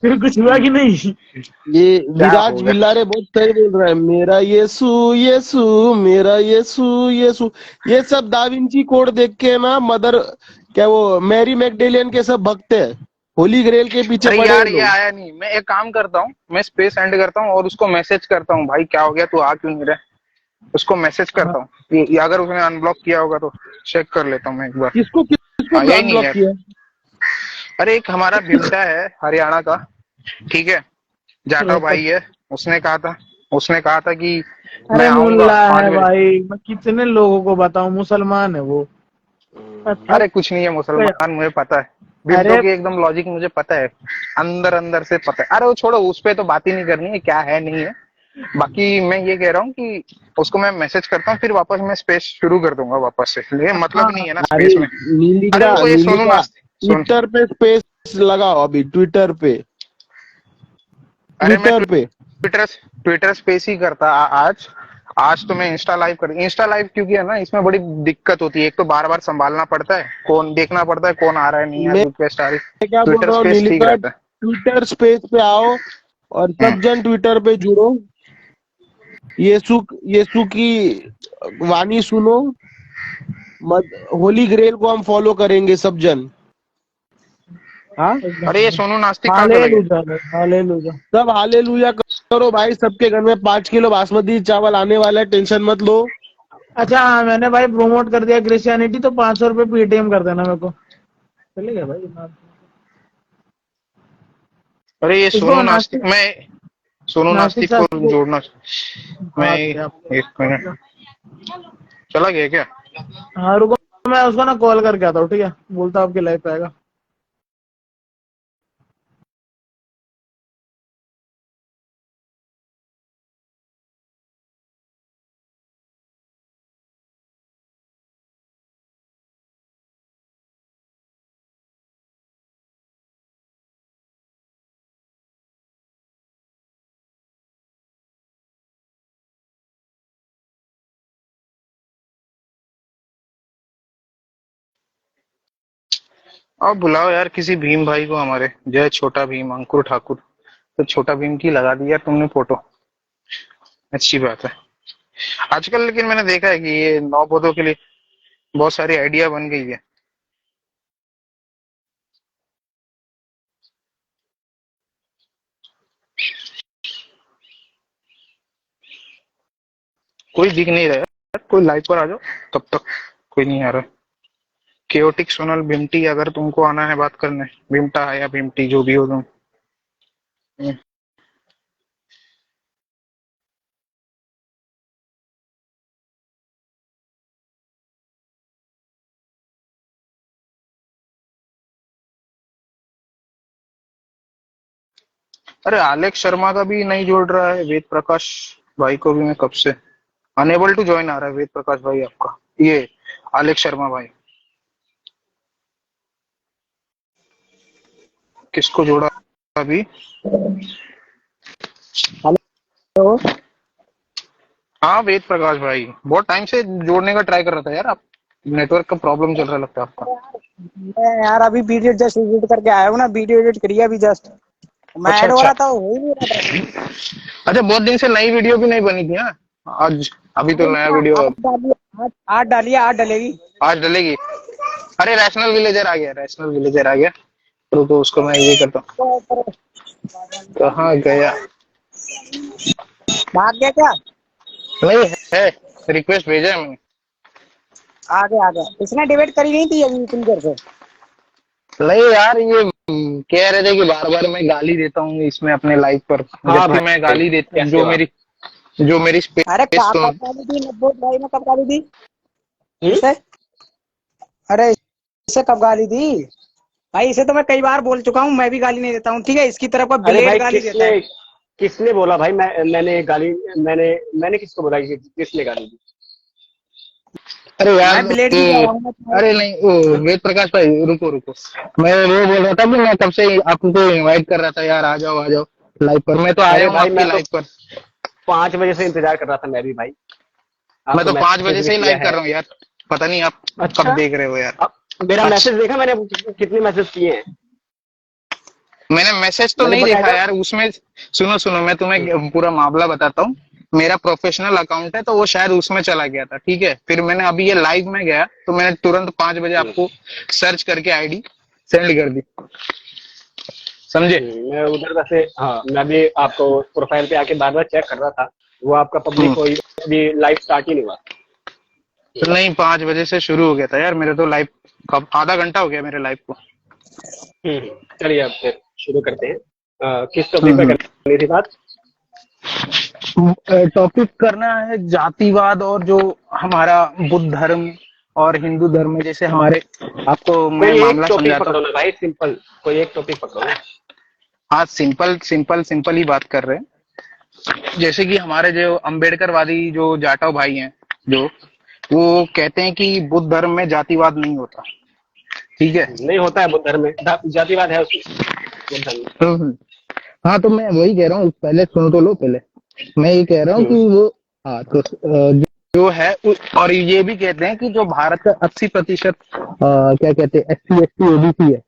फिर कुछ हुआ कि नहीं? ये क्या विराज होगा? बिल्लारे बहुत सही बोल रहा है, मेरा यीशु यीशु मेरा यीशु यीशु। ये सब दाविंची कोड देख के ना मदर, क्या वो मैरी मैगडेलियन के सब भक्त है, होली ग्रेल के पीछे अरे पड़े हैं यार ये लोग। आया नहीं, मैं एक काम करता हूँ, मैं स्पेस एंड करता हूँ और उसको मैसेज करता हूँ, भाई क्या हो गया, तू आ क्यों नहीं रहा? उसको मैसेज हाँ। करता हूँ, ये अगर उसने अनब्लॉक किया होगा तो चेक कर लेता हूँ मैं एक बार। किसको किसको आया ही नहीं अनब्लॉक यार। किया? अरे एक हमारा भीमटा है हरियाणा का, ठीक है, जाटव भाई है, उसने कहा था कि मैं अरे आऊंगा मुल्ला 5 है बजे। भाई, मैं कितने लोगों को बताऊं, मुसलमान है वो। अच्छा, अरे कुछ नहीं है मुसलमान, मुझे पता है, भीमटो अरे की एकदम लॉजिक मुझे पता है, अंदर अंदर से पता है। अरे वो छोड़ो, उस पे तो बात ही नहीं करनी है, क्या है नहीं है। बाकी मैं ये कह रहा हूँ कि उसको मैं मैसेज करता हूँ, फिर वापस मैं स्पेस शुरू कर दूंगा वापस से, ये मतलब हाँ, नहीं है ना अरे स्पेस में। अरे नीलिका रुको, ये सोनू नीलिका नास्ते सुन, ट्विटर पे स्पेस लगाओ अभी, ट्विटर पे, अरे मैं ट्विटर पे। ट्विटर ट्विटर स्पेस ही करता आज। आज तो मैं इंस्टा लाइव क्योंकि है ना, इसमें बड़ी दिक्कत होती है। एक तो बार बार संभालना पड़ता है, कौन देखना पड़ता है, कौन आ रहा है नहीं आ रहा, मैं रिक्वेस्ट आ रही। क्या बोल ट्विटर रहा हूँ स्पेस ठीक नीलिका, रहता है। ट्विटर स्पेस पे आओ और हम्म। सब जन ट्विटर पे जुड़ो। यीशु की वाणी सुनो, मत होली ग्रेल को हम फॉलो करेंगे सब जन। हाँ, अरे ये सोनू नास्तिक कहाँ चला गया? Hallelujah hallelujah. सब हालेलुया करो भाई। सबके घर में 5 किलो बासमती चावल आने वाला है, टेंशन मत लो। अच्छा हाँ, मैंने भाई प्रोमोट कर दिया क्रिश्चियनिटी, तो 500 रुपये पेटीएम कर देना मेरे को, चलेगा भाई। अरे ये इसको सोनू नास्तिक, नास्तिक, मैं सोनू नास्तिक नास्तिक को शास्त्री को जोड़ना। मैं हाँ क्या। एक मिनट, चला गया क्या? हाँ रुको, मैं उसको ना कॉल करके आता हूँ, ठीक है, बोलता हूँ आपके लाइफ पे आएगा। अब बुलाओ यार किसी भीम भाई को हमारे, जय छोटा भीम, अंकुर ठाकुर। तो छोटा भीम की लगा दी यार तुमने फोटो, अच्छी बात है। आजकल लेकिन मैंने देखा है कि ये नौपौधों के लिए बहुत सारी आइडिया बन गई है। कोई दिख नहीं रहा यार, कोई लाइव पर आ जाओ तब तक। कोई नहीं आ रहा। केओटिक सोनल भिमटी, अगर तुमको आना है बात करने, भिमटा है या भिमटी जो भी हो तुम। अरे आलेख शर्मा का भी नहीं जोड़ रहा है, वेद प्रकाश भाई को भी मैं कब से अनेबल टू ज्वाइन आ रहा है। वेद प्रकाश भाई आपका, ये आलेख शर्मा भाई किसको जोड़ा अभी? हेलो। हाँ वेद प्रकाश भाई, बहुत टाइम से जोड़ने का ट्राई कर रहा था यार। आप नेटवर्क का प्रॉब्लम चल रहा लगता है आपका। मैं यार अभी वीडियो जस्ट एडिट करके आया हूँ ना, वीडियो एडिट करी अभी जस्ट। मैं अच्छा ऐड हो अच्छा रहा था, हो ही नहीं रहा था। अच्छा, बहुत दिन से नई वीडियो भी नहीं बनी थी हाँ? आज अभी तो अरे नया ना, वीडियो आज डालिए, आज डालिए, आज डलेगी। आज डलेगी। अरे रैशनल विलेजर आ गया, रैशनल विलेजर आ गया। रुको उसको मैं ये करता हूँ। कहाँ गया? भाग गया क्या? नहीं है, रिक्वेस्ट भेजा है मैंने। आ गया आ गया। इसने डिबेट करी नहीं थी अभी इतनी देर से। नहीं यार, ये कह रहे थे कि बार बार मैं गाली देता हूँ इसमें अपने लाइव पर, हाँ जबकि मैं भाई, गाली देता कैसे हो आप? जो मेरी अरे स्पेस तो। कब गाली दी नब्बो भाई ने, कब गाली दी हम्म? इसे? अरे इसे कब गाली दी भाई? इसे तो मैं कई बार बोल चुका हूँ, मैं भी गाली नहीं देता हूँ, ठीक है? इसकी तरफ का अरे भाई, ब्लेड गाली देता है। किसने बोला भाई? मैंने किसको बोला कि किसने गाली दी? अरे यार मैं ब्लेड की वो, जवाब में। अरे नहीं वो वेद प्रकाश भाई, रुको रुको। मैं वो बोल रहा था कि मैं कब से आपको इनवाइट कर रहा था यार, आ जाओ लाइव पर। मैं तो आया अरे हूँ भाई, आपकी मैं तो लाइव पर। 5 बजे से इंतजार कर रहा था मैं भी भाई। मैं आपको तो 5 बजे मैसेज भी से ही किया लाइव कर है। रहा हूँ यार, पता नहीं आप कब अच्छा, देख रहे हो यार। अब मेरा अच्छा, मैसेज देखा मैंने? कितने मैसेज किए हैं मैंने मैसेज तो मैंने, नहीं देखा बकायदा। यार उसमें। सुनो सुनो, मैं तुम्हें पूरा मामला बताता हूँ। मेरा प्रोफेशनल अकाउंट है तो वो शायद उसमें चला गया था, ठीक है? फिर मैंने अभी ये लाइव में गया तो मैंने तुरंत 5 बजे आपको सर्च करके आईडी सेंड कर दी, समझे? मैं उधर वैसे, हाँ, मैं भी आपको प्रोफाइल पे आके बार बार चेक कर रहा था। वो आपका पब्लिक कोई भी लाइव स्टार्ट ही नहीं हुआ। तो नहीं, 5 बजे से शुरू हो गया था यार मेरे तो लाइव। कब आधा घंटा हो गया मेरे लाइव को। चलिए अब फिर शुरू करते हैं। किस टॉपिक पे हम्म करनी थी बात? टॉपिक करना है जातिवाद, और जो हमारा बुद्ध धर्म और हिंदू धर्म में जैसे हमारे, आपको मैं कोई एक मामला टॉपिक समझाता हूँ। पकड़ो ना भाई, सिंपल कोई एक टॉपिक पकड़ो ना। हाँ सिंपल सिंपल सिंपल ही बात कर रहे हैं। जैसे कि हमारे जो अम्बेडकरवादी जो जाटव भाई हैं, जो वो कहते हैं कि बुद्ध धर्म में जातिवाद नहीं होता, ठीक है। नहीं होता है बुद्ध धर्म में, जातिवाद है उसमें बुद्ध धर्म में। हाँ तो मैं वही कह रहा हूँ, पहले सुनो तो लो पहले। मैं ये कह रहा हूँ कि वो हाँ तो जो है और ये भी कहते हैं कि जो भारत का 80% क्या कहते हैं SC ST OBC है,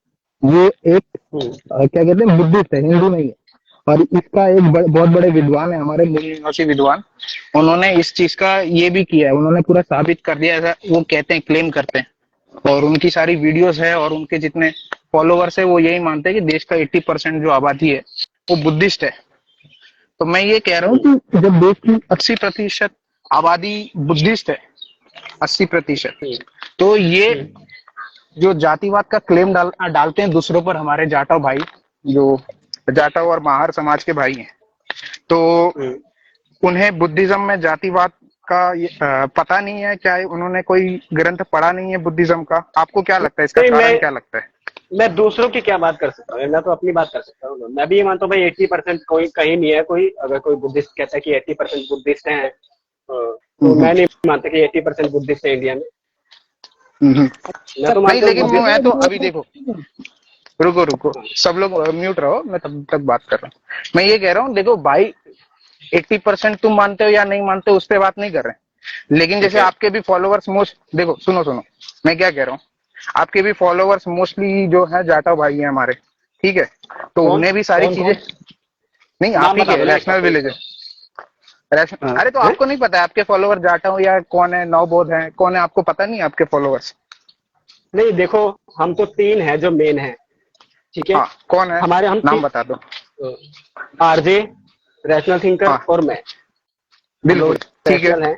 वो एक क्या कहते हैं बुद्धिस्ट है, हिंदू नहीं है। और इसका एक बहुत बड़े विद्वान है हमारे यूनिवर्सिटी विद्वान, उन्होंने इस चीज का ये भी किया है, उन्होंने पूरा साबित कर दिया ऐसा वो कहते हैं, क्लेम करते हैं। और उनकी सारी वीडियोस है और उनके जितने फॉलोवर्स है वो यही मानते हैं कि देश का 80% जो आबादी है वो बुद्धिस्ट है। तो मैं ये कह रहा हूँ कि जब देश की 80% आबादी बुद्धिस्ट है, 80%, तो ये जो जातिवाद का क्लेम डालते हैं दूसरों पर, हमारे जाटव भाई जो जाटव और माहर समाज के भाई हैं, तो उन्हें बुद्धिज्म में जातिवाद का पता नहीं है क्या? उन्होंने कोई ग्रंथ पढ़ा नहीं है बुद्धिज्म का? आपको क्या लगता है इसका कारण क्या लगता है? मैं दूसरों की क्या बात कर सकता हूँ, मैं तो अपनी बात कर सकता हूँ। मैं भी ये मानता हूँ भाई 80% कोई कहीं नहीं है। कोई अगर कोई बुद्धिस्ट कहता है कि 80% बुद्धिस्ट हैं, तो मैं नहीं मानता कि 80% बुद्धिस्ट है इंडिया में। मैं तो नहीं, लेकिन मैं तो अभी देखो, रुको सब लोग म्यूट रहो, मैं तब तक बात कर रहा हूँ। मैं ये कह रहा हूँ, देखो भाई 80% तुम मानते हो या नहीं मानते हो उस पर बात नहीं कर रहे, लेकिन जैसे आपके भी फॉलोवर्स देखो सुनो मैं क्या कह रहा हूँ, आपके भी फॉलोवर्स मोस्टली जो है जाटव भाई है हमारे, ठीक है? तो उन्हें भी सारी चीजें नहीं, आप ही के रैशनल विलेज अरे तो आपको नहीं पता है आपके फॉलोवर जाटव या कौन है, नवबोध है, कौन है, आपको पता नहीं आपके फॉलोवर्स? नहीं देखो, हम तो 3 है जो मेन है, ठीक है? हाँ, कौन है हमारे? हम नाम बता दो। RJ, रैशनल थिंकर और मैं, बिल्कुल ठीक है।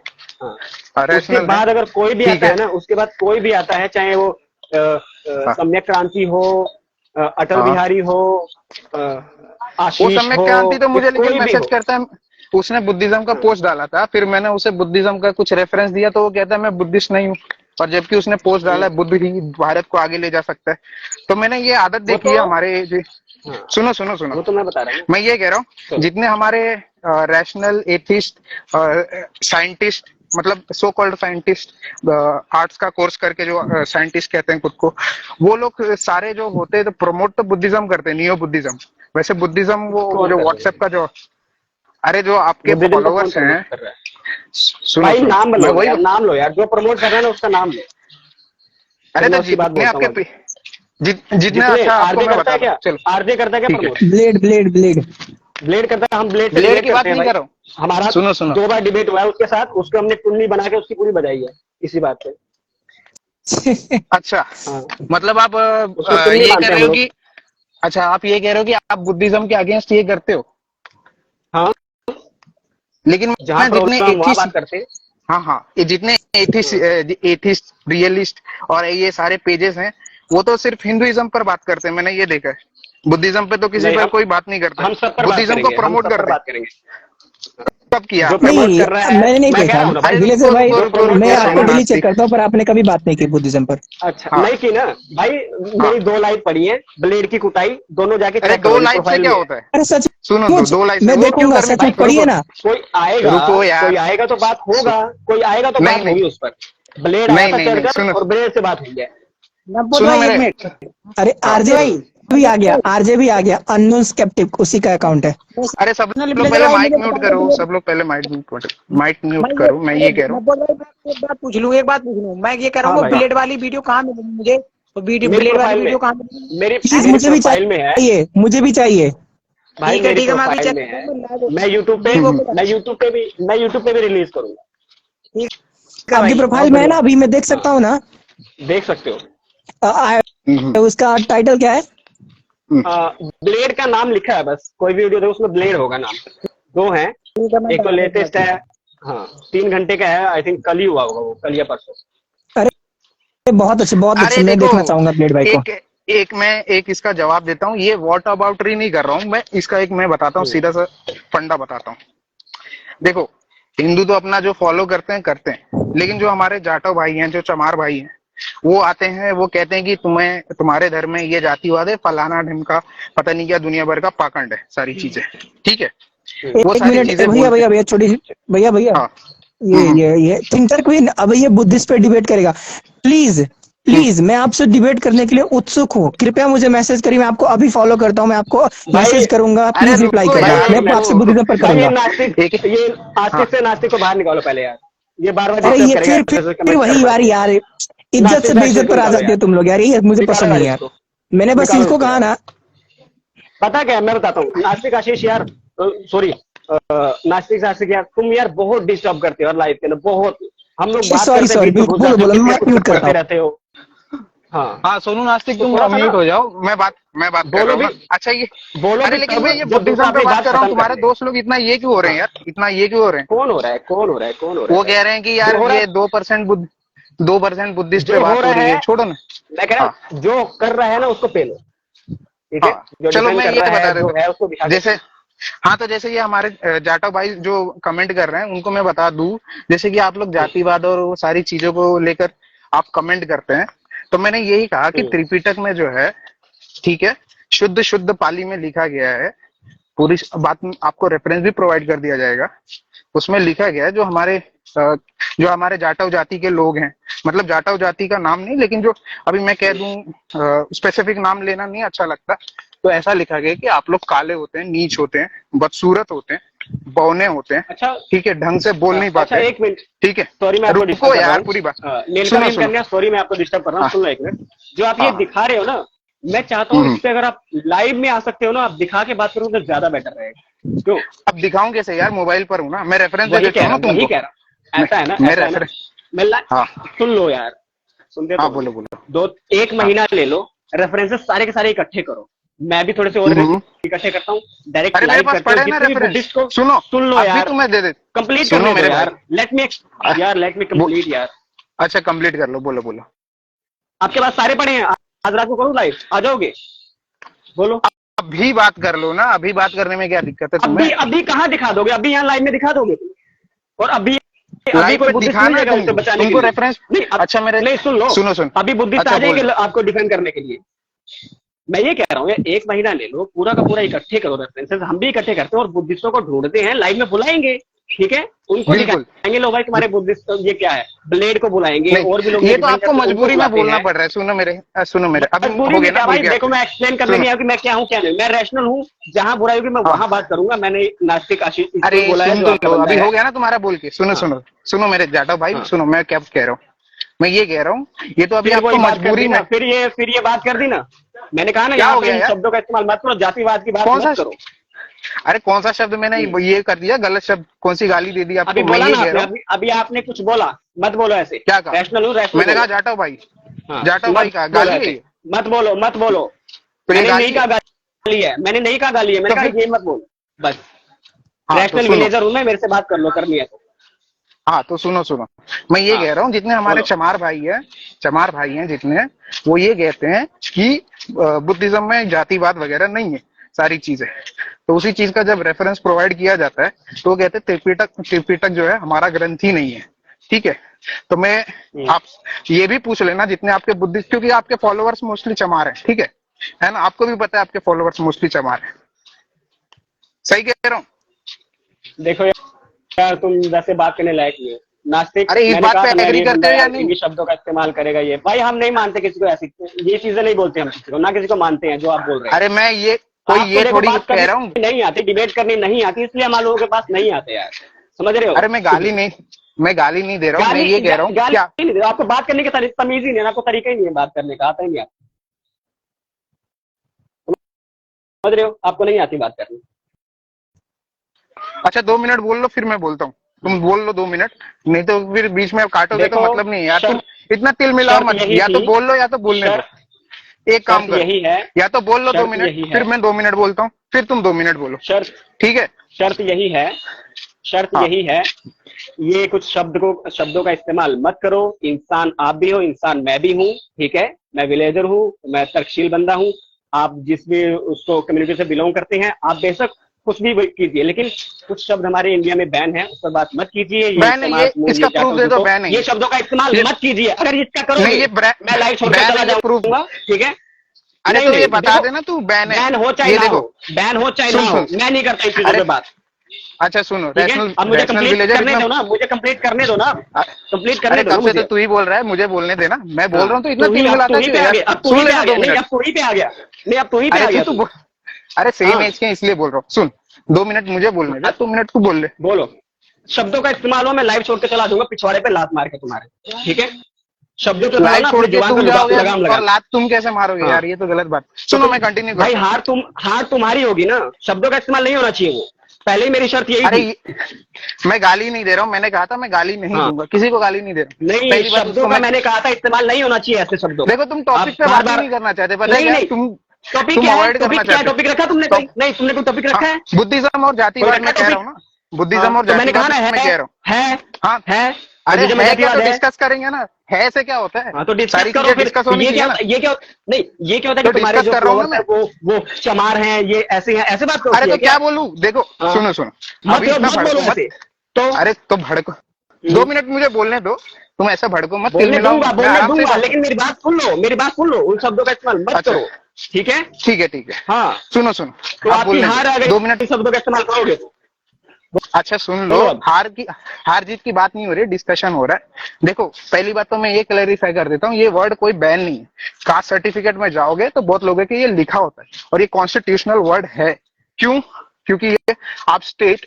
उसके बाद अगर कोई भी आता है ना, उसके बाद कोई भी आता है, चाहे वो सम्यक क्रांति हो, अटल बिहारी हो, आशीष वो सम्यक हो, क्रांति तो मुझे लेकिन मैसेज हो। करता है, उसने बुद्धिज्म का पोस्ट डाला था, फिर मैंने उसे बुद्धिज्म का कुछ रेफरेंस दिया तो वो कहता है मैं बुद्धिस्ट नहीं हूँ, और जबकि उसने पोस्ट डाला है बुद्ध ही भारत को आगे ले जा सकता है। तो मैंने ये आदत देखी है हमारे सुनो वो तो मैं बता रहा हूँ। मैं ये कह रहा हूँ, जितने हमारे रैशनल एथिस्ट साइंटिस्ट, मतलब सो कॉल्ड साइंटिस्ट, आर्ट्स का कोर्स करके जो साइंटिस्ट कहते हैं खुद को, वो लोग सारे जो होते हैं तो प्रमोट तो बुद्धिज्म करते हैं, नियो बुद्धिज्म। वैसे बुद्धिज्म वो जो व्हाट्सएप का जो जो आपके फॉलोवर्स हैं, सुनो भाई नाम लो यार, जो प्रमोट कर रहा है ना उसका नाम लो। अरे तो जितने आपके जितने अच्छा आपको मैं बता दूं, चलो RJ करता है क्या प्रमोट? ब्लेड करता है। हम ब्लेड की बात नहीं कर रहा हूँ, हमारा सुनो 2 बार डिबेट हुआ है उसके साथ, उसको हमने टुन्नी बना के उसकी पूरी बजाई है इसी बात पे। अच्छा मतलब आप ये कह रहे हो कि अच्छा आप ये कह रहे हो कि आप बुद्धिज्म के अगेंस्ट ये करते हो? हाँ, लेकिन जहाँ जितने बात करते हैं, हाँ ये जितने एथिस्ट रियलिस्ट और ये सारे पेजेस हैं, वो तो सिर्फ हिंदुइज्म पर बात करते हैं, मैंने ये देखा है। बुद्धिज्म पे तो किसी पर कोई बात नहीं करता। हम सब पर बुद्धिज्म को प्रमोट करते हैं। सब किया नहीं, मैंने नहीं देखा भाई, मैं आपको डेली चेक करता हूँ, पर आपने कभी बात नहीं की बुद्धिज्म पर। अच्छा नहीं की ना भाई, मेरी 2 लाइव पड़ी है, ब्लेड की कुटाई, दोनों जाके अरे 2 लाइव से क्या होता है? अरे सच सुनो, 2 लाइव मैं देखूंगा, सच में पढ़िए ना। कोई आएगा तो बात होगा, कोई आएगा तो बात होगी उस पर। ब्लेड आया था चढ़कर और ब्लेड से बात हुई है। अरे RJ भाई भी आ गया, RJ भी आ गया, अननोन स्केप्टिक, उसी का अकाउंट है। अरे सब लोग पहले माइक म्यूट करो, सब लोग पहले माइक म्यूट करो। मैं ये कह रहा हूँ, एक बात पूछ लूँ, मैं ये कह रहा हूँ, ब्लेड वाली वीडियो कहाँ मिलेगी मुझे? ब्लेड वाली वीडियो कहाँ मिलेगी? मेरी मुझे भी चाहिए, मुझे भी चाहिए भाई। मैं यूट्यूब पे भी रिलीज करूंगा। आपकी प्रोफाइल में है ना, अभी मैं देख सकता हूँ ना? देख सकते हो। उसका टाइटल क्या है? ब्लेड का नाम लिखा है बस, कोई भी वीडियो देखो उसमें ब्लेड होगा नाम। 2 हैं, एक तो लेटेस्ट है, हाँ 3 घंटे का है, आई थिंक कल ही हुआ होगा वो, कल या परसों। अरे बहुत अच्छे, मैं देखना चाहूंगा ब्लेड भाई को। मैं इसका जवाब देता हूँ, ये वॉट अबाउटरी नहीं कर रहा हूँ मैं, इसका मैं बताता हूँ, सीधा सा फंडा बताता हूँ। देखो, हिंदू तो अपना जो फॉलो करते हैं, लेकिन जो हमारे जाटव भाई हैं, जो चमार भाई हैं, वो आते हैं, वो कहते हैं कि तुम्हारे धर्म में ये जातिवाद है, फलाना ढिमका, पता नहीं क्या दुनिया भर का पाखंड है, सारी चीजें, ठीक है? वो सारी चीजें भैया छोटी भैया ये थिंकर क्वीन, अब ये बुद्धिस्ट पे डिबेट करेगा, प्लीज प्लीज मैं आपसे डिबेट करने के लिए उत्सुक हूँ, कृपया मुझे मैसेज करिए, मैं आपको अभी फॉलो करता हूँ, मैं आपको मैसेज करूंगा, प्लीज रिप्लाई करिए, मैं आपसे बुद्धिज्म पर करूंगा। ये आस्तिक से नास्तिक को बाहर निकालो पहले यार, ये बार-बार अरे ये फिर वही बार यार, इज्जत से बेइज्जत पर आ जाते हो तुम लोग यार, ये मुझे पसंद नहीं यार। मैंने बस इसको कहा ना, पता क्या मैं बताता हूँ, नास्तिक आशीष यार, सॉरी नास्तिक आशीष यार, तुम यार बहुत डिस्टर्ब करते हो यार लाइव के ना, बहुत। हम लोग बात करते हैं बोलो मैं म्यूट करता हूँ। रहते हो। हाँ सोनू नास्तिक तुम म्यूट हो जाओ, मैं बात कर रहा हूँ। अच्छा ये बोलो, अरे लेकिन मैं ये बुद्धिज्म पे बात कर रहा हूँ, तुम्हारे दोस्त लोग इतना ये क्यों हो रहे हैं यार, इतना ये क्यों हो रहे हैं? कौन हो रहा है? वो कह रहे हैं कि यार ये 2% बुद्धिस्ट पे बात हो रही है, छोड़ो ना। मैं कह रहा हूँ जो कर रहा है ना उसको पे लो, ठीक है? चलो मैं ये बता रहा हूँ, जैसे हाँ तो जैसे ये हमारे जाटव भाई जो कमेंट कर रहे हैं उनको मैं बता दूं, जैसे कि आप लोग जातिवाद और वो सारी चीजों को लेकर आप कमेंट करते हैं, तो मैंने यही कहा कि त्रिपिटक में जो है, ठीक है, शुद्ध पाली में लिखा गया है, पूरी बात में आपको रेफरेंस भी प्रोवाइड कर दिया जाएगा, उसमें लिखा गया है जो हमारे जाटव जाति के लोग हैं, मतलब जाटव जाति का नाम नहीं, लेकिन जो अभी मैं कह दूं स्पेसिफिक नाम लेना नहीं अच्छा लगता, तो ऐसा लिखा गया कि आप लोग काले होते हैं, नीच होते हैं, बदसूरत होते हैं, बौने होते हैं, अच्छा ठीक है, ढंग से बोल नहीं पाते। अच्छा एक मिनट, ठीक है, सॉरी मैं आपको डिस्टर्ब कर रहा हूं, पूरी बात सॉरी मैं आपको डिस्टर्ब कर रहा हूँ, सुन लो एक मिनट। जो आप ये दिखा रहे हो ना, मैं चाहता हूँ इस पे अगर आप लाइव में आ सकते हो ना, आप दिखा के बात करो तो ज्यादा बेटर रहेगा। क्यों? अब दिखाऊं कैसे यार, मोबाइल पर हूँ ना मैं, रेफरेंस दे देता हूं ना तुमको। वही कह रहा हूं, ऐसा है ना, मैं रेफरेंस सुन लो यार, सुनते तो बोलो एक महीना ले लो, रेफरेंसेस सारे के सारे इकट्ठे करो, मैं भी थोड़े से और इकट्ठे करता हूँ, डायरेक्ट लाइव करते हैं जितने भी बुद्धिस्ट को। सुन लो यार, तुम्हें दे दे, कंप्लीट कर लो यार, लेट मी कंप्लीट यार। अच्छा कंप्लीट कर लो, बोलो। आपके पास सारे पढ़े हैं, आज रात को करूँ लाइव, आ जाओगे? बोलो। अभी बात कर लो ना, अभी बात करने में क्या दिक्कत है तुम्हें? अभी कहाँ दिखा दोगे? अभी यहाँ लाइव में दिखा दोगे? और अभी कोई दिखाना तुमको रेफरेंस नहीं? अच्छा मेरे नहीं, सुनो अभी बुद्धिस्ट आ जाएंगे आपको डिफेंड करने के लिए। मैं ये कह रहा हूँ एक महीना ले लो, पूरा का पूरा इकट्ठे करो रेफरेंसेस, हम भी इकट्ठे करते हैं और बुद्धिस्टों को ढूंढते हैं, लाइव में बुलाएंगे, ठीक है? उनको दिखाएंगे, लो भाई तुम्हारे बुद्धिस्ट ये क्या है, ब्लेड को बुलाएंगे और भी लोग। ये तो आपको मजबूरी में बोलना पड़ रहा है। सुनो मेरे अब देखो मैं एक्सप्लेन करने नहीं आया कि मैं क्या हूँ क्या नहीं, मैं रैशनल हूँ, जहाँ बुराई होगी मैं वहां बात करूंगा। मैंने नास्तिक आशीष बोला है, अभी हो गया ना तुम्हारा बोल के। सुनो मेरे जाटव भाई, सुनो मैं क्या कह रहा हूँ, मैं ये कह रहा हूँ, ये तो अभी आपको मजबूरी में फिर ये बात कर दी ना, मैंने कहा ना यहाँ पे शब्दों का इस्तेमाल मत करो, जातिवाद की बात मत करो। अरे कौन सा शब्द मैंने ये कर दिया, गलत शब्द, कौन सी गाली दे दी आपको? अभी बोला ना, अभी आपने कुछ बोला, मत बोलो ऐसे। क्या कहा? रैशनल हूँ, मैंने कहा जाटव भाई, जाटव भाई का गाली मत बोलो। मैंने नहीं कहा गाली है, मैंने कहा ये मत बोलो, बस। रैशनल विलेजर हूँ मैं, मेरे से बात कर लो, करनी है तो। हाँ तो सुनो मैं ये कह रहा हूँ, जितने हमारे चमार भाई हैं जितने, वो ये कहते हैं कि बुद्धिज्म में जातिवाद वगैरह नहीं है, सारी चीजें। तो उसी चीज का जब रेफरेंस प्रोवाइड किया जाता है तो वो कहते हैं त्रिपिटक जो है हमारा ग्रंथ ही नहीं है, ठीक है? तो मैं आप ये भी पूछ लेना जितने आपके बुद्धिस्ट, क्योंकि आपके फॉलोअर्स मोस्टली चमार हैं, ठीक है ना? आपको भी पता है आपके फॉलोअर्स मोस्टली चमार हैं, सही कह रहा हूँ? देखो यार तुम वैसे बात करने लायक नहीं हो, नास्तिक। अरे इस बात पे एग्री करते हो या नहीं? शब्दों का इस्तेमाल करेगा ये भाई, हम नहीं मानते किसी को, ऐसी ये चीजें नहीं बोलते हम किसी को, ना किसी को मानते हैं जो आप बोल रहे हैं। अरे मैं ये थोड़ी कह रहा हूँ, नहीं आती, डिबेट करनी नहीं आती, इसलिए हम लोगों के पास नहीं आते यार, समझ रहे हो? अरे मैं गाली नहीं दे रहा हूँ, मैं ये कह रहा हूँ क्या नहीं दे रहा, आपको बात करने का तमीज ही नहीं है, आपको तरीका ही नहीं है बात करने का, आता ही नहीं, समझ रहे हो? आपको नहीं आती बात करनी। अच्छा 2 मिनट बोल लो, फिर मैं बोलता हूँ, तुम बोल लो 2 मिनट, नहीं तो फिर बीच में काटोगे तो मतलब नहीं यार। तुम इतना तिल मिलाओ मत, या तो बोल लो या तो बोलने दो। एक काम करो, यही है, या तो बोल लो 2 मिनट, फिर मैं 2 मिनट बोलता हूँ, फिर तुम 2 मिनट बोलो, ठीक है? शर्त यही है, ये कुछ शब्दों का इस्तेमाल मत करो। इंसान आप भी हो, इंसान मैं भी हूँ, ठीक है? मैं विलेजर हूँ, मैं तर्कशील बंदा हूँ, आप जिस भी उसको कम्युनिटी से बिलोंग करते हैं, आप बेशक कुछ भी कीजिए, लेकिन कुछ शब्द हमारे इंडिया में बैन है, उस पर बात मत कीजिए। इसका प्रूफ दे दो, बैन है, ये शब्दों का इस्तेमाल मत कीजिए। अगर इसका करोगे मैं लाइव छोड़कर चला जाऊंगा, ठीक है? अरे तो ये बता देना तू बैन है, बैन हो चाहे ना हो, मैं नहीं करता इस चीजों पे बात। अच्छा सुनो, ठीक है, अब मुझे रैशनल कंप्लीट विलेजर करने दो ना, मुझे कंप्लीट करने दो ना, कंप्लीट करने अरे दो ना कब से तो मुझे। तू ही बोल रहा है, मुझे बोलने देना, मैं बोल रहा हूँ तो इतना तू ही तिल अब मिलाता तू ही पे आ क्यों गया, यार? अब तू सुन ही पे लेना आ 2 गया, नहीं मिनट। अब तू ही पे आ गया, नहीं अब तू ही पे आ अरे गया तू तू। अरे सेम हाँ एज के इसलिए बोल रहा हूँ। सुन 2 मिनट मुझे बोलने दे, 2 मिनट तू बोल ले। बोलो, शब्दों का इस्तेमाल हो, मैं लाइव छोड़ के चला दूंगा पिछवाड़े पे लात मार के तुम्हारे, ठीक है? शब्दों के लाइव ना छोड़ अपनी के जुबान तुम पे जाओगे लगाम लगा। और लात तुम कैसे मारोगे हाँ। यार? ये तो गलत बात। सुनो मैं कंटिन्यू भाई करता हूँ। हार तुम्हारी होगी ना, शब्दों का इस्तेमाल नहीं होना चाहिए, वो पहले ही मेरी शर्त यही अरे थी। मैं गाली नहीं दे रहा हूँ, मैंने कहा था मैं गाली नहीं हाँ। दूंगा, किसी को गाली नहीं दे रहा। नहीं, पहली बात शब्दों उसको का मैं मैंने कहा था इस्तेमाल नहीं होना चाहिए ऐसे शब्दों। देखो तुम टॉपिक पे बात ही नहीं करना चाहते, पता है क्या? तुम टॉपिक क्या है? अवॉइड करना टॉपिक क्या है? चाहते टॉपिक रखा तुमने कोई? नहीं, तुमने कोई टॉपिक रखा है? बुद्धिज्म और जातिवाद में कह रहा हूँ ना, बुद्धिज्म और तो मैंने कहा जातिवाद ना में कह रहा हूँ। है हाँ है अरे बुद्धिज्म में है क्या, तो जातिवाद है। डिस्कस करेंगे ना, है से क्या होता है? हाँ तो डिस्कस सारी करो चीजें फिर। डिस्कस होनी ये चाहिए क्या ना। ये क्या नहीं, ये क्या होता है तो कि तुम्हारे डिस्कस जो कर रहा हूँ ना followers हैं वो चमार हैं, ये ऐसे हैं, ऐसे बात करो। अरे तो क्या बोलूं? देखो सुनो मत बोलो ऐसे। तो अरे तो भड़को 2 मिनट मुझे बोलने दो, तुम ऐसा भड़को मत। बोलने दूंगा, मैं लेकिन मेरी बात सुन लो, उन शब्दों का इस्तेमाल मत करो, ठीक है? ठीक है। हाँ सुनो तो आप आपकी बोलने हार आ दो, गई, 2 मिनट। शब्दों का इस्तेमाल करोगे तो। अच्छा सुन लो, हार जीत की बात नहीं हो रही, डिस्कशन हो रहा है। देखो पहली बात तो मैं ये क्लैरिफाई कर देता हूँ, ये वर्ड कोई बैन नहीं है। कास्ट सर्टिफिकेट में जाओगे तो बहुत लोगों के ये लिखा होता है और ये कॉन्स्टिट्यूशनल वर्ड है। क्यों? क्योंकि ये आप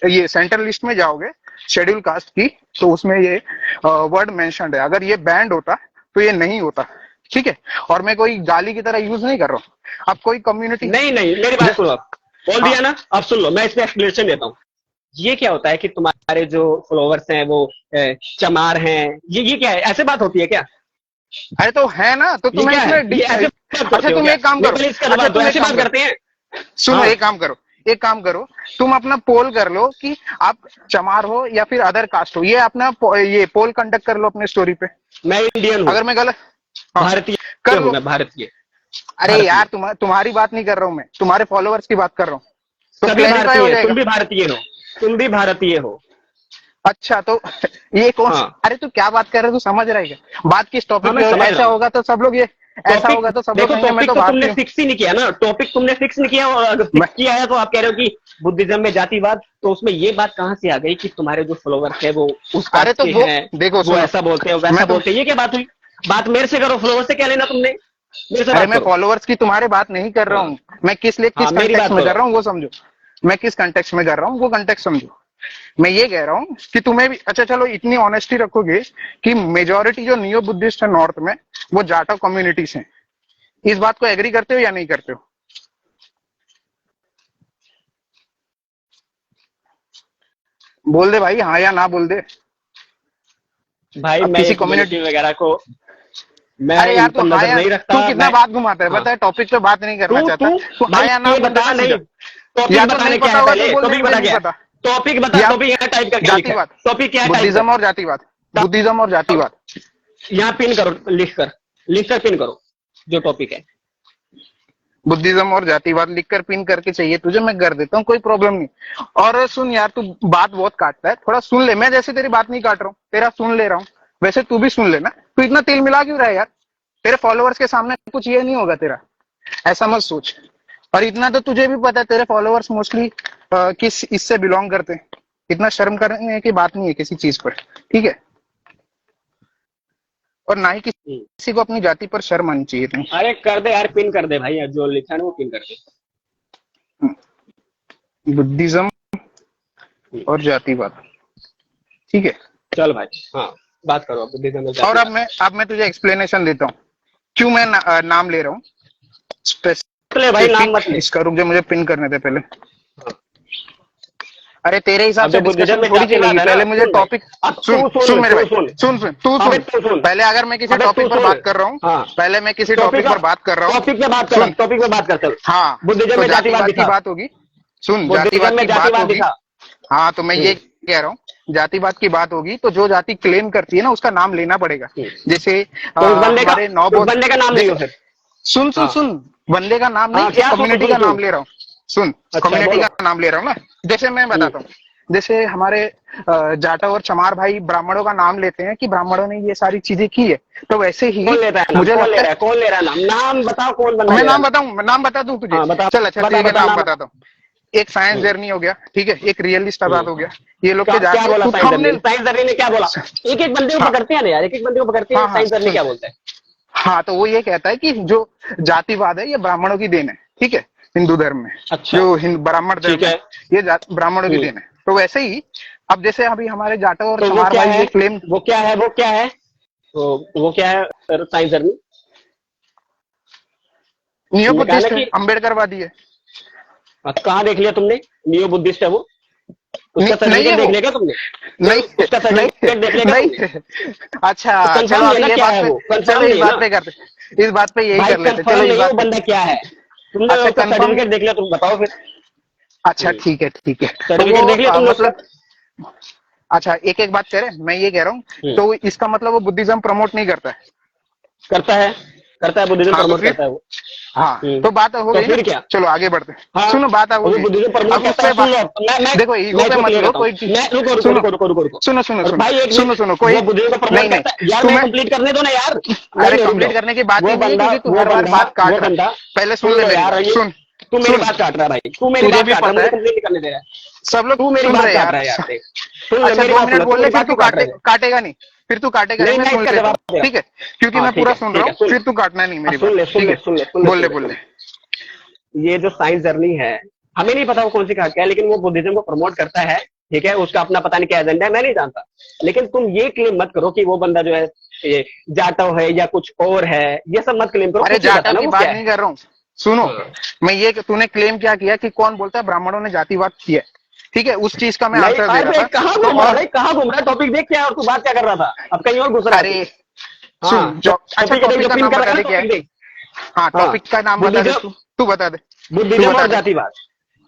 ये सेंट्रल लिस्ट में जाओगे शेड्यूल कास्ट की, तो उसमें ये वर्ड मेंशन्ड है। अगर ये बैंड होता तो ये नहीं होता, ठीक है? और मैं कोई गाली की तरह यूज नहीं कर रहा हूँ। अब कोई कम्युनिटी नहीं मेरी बात सुनो, बोल दिया ना, अब सुन लो, मैं इसमें एक्सप्लेनेशन देता हूँ। ये क्या होता है कि तुम्हारे जो फॉलोवर्स हैं वो चमार हैं, ये क्या है? ऐसे बात होती है क्या? अरे तो है ना, तो तुम्हें ऐसे अच्छा तुम एक काम करो, ऐसे बात करते हैं। सुनो एक काम करो, तुम अपना पोल कर लो कि आप चमार हो या फिर अदर कास्ट हो। ये अपना ये पोल कंडक्ट कर लो अपने स्टोरी पे। मैं इंडियन हूँ, अगर मैं गलत भारतीय कर लो, मैं भारतीय। अरे यार तुम्हारी बात नहीं कर रहा हूँ मैं, तुम्हारे फॉलोअर्स की बात कर रहा हूँ। तो सभी क्लैरिफाई हो भारतीय, जाएगा। तुम भी भारतीय हो। अच्छा तो ये कौन? अरे तू क्या बात कर रहे हो? तू समझ रहा है क्या बात? किस टॉपिक पे? ऐसा होगा तो सब लोग ऐसा होगा तो सब लोग देखो, मैं तो तुमने फिक्स ही नहीं किया ना, टॉपिक तुमने फिक्स नहीं किया। और अगर फिक्स किया है तो आप कह रहे हो कि बुद्धिज्म में जातिवाद, तो उसमें ये बात कहाँ से आ गई कि तुम्हारे जो फॉलोवर्स है वो उस अरे तो वो देखो वो ऐसा बोलते हैं, वैसा बोलते हैं। ये क्या बात हुई? बात मेरे से करो, फॉलोवर्स से क्या लेना तुमने? मेरे से अरे मैं फॉलोवर्स की तुम्हारे बात नहीं कर रहा हूँ, मैं किस कंटेक्स्ट में कर रहा हूँ वो समझो। मैं किस कंटेक्स्ट में कर रहा हूँ वो कंटेक्स्ट समझो। मैं ये कह रहा हूँ कि तुम्हें भी अच्छा चलो इतनी ऑनेस्टी रखोगे कि मेजॉरिटी जो नियो बुद्धिस्ट है नॉर्थ में वो जाटो कम्युनिटीज हैं। इस बात को एग्री करते हो या नहीं करते हो? बोल दे भाई, हाँ या ना बोल दे भाई। मैं किसी कम्युनिटी वगैरह को मैं अरे यार तू नजर नहीं रखता। तू कितना बात घुमाता है बता है, टॉपिक पे बात नहीं करना चाहता। तू हाँ या ना बता। नहीं टॉपिक बताने क्या है पहले? टॉपिक बता क्या? टॉपिक बता, टॉपिक यहाँ टाइप करके जातिवाद। टॉपिक क्या है? बुद्धिज्म और जातिवाद, बुद्धिज्म और जातिवाद। यहाँ पिन करो, लिख कर पिन करो जो टॉपिक है। बुद्धिज्म और जातिवाद लिखकर पिन करके चाहिए तुझे, मैं कर देता हूँ, कोई प्रॉब्लम नहीं। और सुन यार, तू बात बहुत काटता है, थोड़ा सुन ले। मैं जैसे तेरी बात नहीं काट रहा हूँ, तेरा सुन ले रहा हूँ, वैसे तू भी सुन लेना। तू इतना तिल मिला क्यों रहा है यार? तेरे फॉलोअर्स के सामने कुछ ये नहीं होगा तेरा, ऐसा मत सोच। और इतना तो तुझे भी पता है तेरे फॉलोअर्स मोस्टली किस इससे बिलोंग करते हैं। इतना शर्म करने की बात नहीं है किसी चीज पर, ठीक है? और ना ही किसी को अपनी जाति पर शर्म आनी चाहिए तुम्हें। अरे कर दे यार, पिन कर दे भाई, जो लिखा है वो पिन कर दे। बुद्धिज्म और जातिवाद, ठीक है? चल भाई, हाँ बात करो बुद्धिज्म। और अब मैं तुझे एक्सप्लेनेशन देता हूँ क्यों मैं नाम ले रहा हूँ। भाई नाम मत ले। इसका रुक जा, मुझे पिन करने दे पहले। अरे तेरे हिसाब से डिस्कशन थोड़ी चलेगी, पहले मुझे टॉपिक सुन मेरे भाई, सुन पहले। अगर मैं किसी टॉपिक पर बात कर रहा हूँ, पहले मैं किसी टॉपिक पर बात कर रहा हूँ, टॉपिक पे बात कर। हाँ, बुद्धिज्म में जातिवाद की बात होगी। सुन, जातिवाद की बात होगी। हाँ तो मैं ये कह रहा हूँ, जातिवाद की बात होगी तो जो जाति क्लेम करती है ना उसका नाम लेना पड़ेगा। जैसे हमारे 9 बंदे का नाम नहीं हो। सुन बंदे का नाम नहीं, कम्युनिटी का नाम ले रहा हूँ। सुन, कम्युनिटी का नाम ले रहा हूँ ना। जैसे मैं बताता हूँ, जैसे हमारे जाटा और चमार भाई ब्राह्मणों का नाम लेते हैं कि ब्राह्मणों ने ये सारी चीजें की है, तो वैसे ही मुझे लगता है। कौन ले रहा है नाम? नाम बताओ, कौन बंदा? मैं नाम बताऊं, नाम बता दूं तुझे? चल अच्छा ठीक है, नाम बताता हूँ। एक साइंस जर्नी हो गया, ठीक है, एक रियलिस्ट आजाद हो गया, ये लोग के क्या जाके बोला तू science journey? thumbnail- science journey ने क्या बोला? एक एक बंदे को हाँ। पकड़ते हैं ना यार, एक एक बंदे को पकड़ते हैं। हाँ, हाँ, साइंस जर्नी सुन। क्या बोलता है? हाँ, तो वो ये कहता है कि जो जातिवाद है ये ब्राह्मणों की देन है, ठीक है, हिंदू धर्म में। अच्छा। जो ब्राह्मण धर्म ठीक है। है, ये ब्राह्मणों की देन है। तो वैसे ही अब जैसे अभी हमारे जाटव और तो वो चमार क्या भाई है? ये क्लेम, वो क्या है? वो क्या है सर साइंस जर्नी? नियो तुमने कहा बुद्धिस्ट ना है, कि अम्बेडकर वादी है। कहाँ देख लिया तुमने? नियो बुद्धिस्ट है वो? उसका नहीं है सर्टिफिकेट वो। देख लिया क्या तुमने? नहीं उसका सर्टिफिकेट देख लिया क्या तुमने? नहीं। अच्छा तो चलो कंफर्म अभी है ना ये क्या बात है पे, वो? कंफर्म चलो नहीं इस है बात ना? पे करते, इस बात पे यही भाई कर लेते, कंफर्म चलो इस नहीं है बात वो पे। बंदा क्या है? तुमने अच्छा उसका कंफर्म, सर्टिफिकेट देख लिया, तुम बताओ फिर। अच्छा ठीक है ठीक है। तो सर्टिफिकेट वो देख लिया तुमने उसका? मतलब अच्छा एक एक बात करें, मैं ये कह रहा हूँ, तो इसका मतलब वो बुद्धिज्म प्रमोट नहीं करता है। करता है बुद्धिज्म हाँ, तो प्रमोट फिर करता है वो। हाँ, तो बात हो तो गई फिर ना। क्या? चलो आगे बढ़ते हैं। हाँ, सुनो बात हो वो गई, बुद्धिज्म प्रमोट अब करता उससे है। सुन लो, देखो ईगो मैं पे इसको मत क्लियर लो करता कोई हूँ। चीज। मैं रुको सुनो रुको। सुनो सुनो और सुनो भाई एक सुनो मिनट, सुनो कोई वो बुद्धिज्म को प्रमोट नहीं नहीं करता है यार, मैं तुम्हें, कंप्लीट करने दो ना यार। अरे नहीं, रुक कंप्लीट जाओ। करने की बात वो ही नहीं है बंदा क्योंकि तू वो हर बार बंदा बात काट वो रहा है। बंदा पहले सुन सुन ले लो मेरी यार, बात, सुन तू मेरी सुन, बात काट रहा है भाई, तू मेरी तुझे बात भी काट रहा है, पता मुझे है कंप्लीट नहीं करने दे रहा है। सब लोग तू मेरी सुन बात रहे काट यार। रहा है यार, देख सुन ले अच्छा मेरी 2 बात, सुन मिनट ले, तू बोल ले, मेरी फिर बात तू क्यों काट रहा है? काटेगा नहीं, फिर तू काटेगा नहीं, नहीं, मैं मैं सुन इसका लेता जवाब हूँ, दे रहा ठीक है, क्योंकि हूँ। हाँ मैं ठीक पूरा है, सुन ठीक रहा है, हूँ, सुन। फिर तू काटना नहीं मेरी सुन बात, ले ठीक है, बोल ले बोल ले। ये जो साइंस जर्नी है, हमें नहीं पता वो कौन सी क्या है, लेकिन वो बुद्धिज्म को प्रमोट करता है, ठीक है, उसका अपना पता नहीं क्या एजेंडा है, मैं नहीं जानता। लेकिन तुम ये क्लेम मत करो कि वो बंदा जो है ये जाटव है या कुछ और है, ये सब मत क्लेम करो। अरे कुछ नहीं पता जाटव ना की वो बात क्या नहीं है। कर रहा हूँ, सुनो, हाँ। मैं ये तूने क्लेम क्या किया कि कौन बोलता है ब्राह्मणों ने जातिवाद किया है, ठीक है, उस चीज का मैं नहीं, आंसर दे अरे रहा था। कहाँ तो घूम रहा और है, कहाँ घूम रहा है? टॉपिक देख क्या है, और तू बात क्या कर रहा था? अब कहीं और घुस रहा है तू। अरे हाँ, सुन अच्छा टॉपिक का पिन नाम कर बता रखा दे है क्या है। टॉपिक देख। हाँ हाँ, टॉपिक का नाम बता दे, तू बता दे, तू बुद्धिज्म बता और दे। जातिवाद।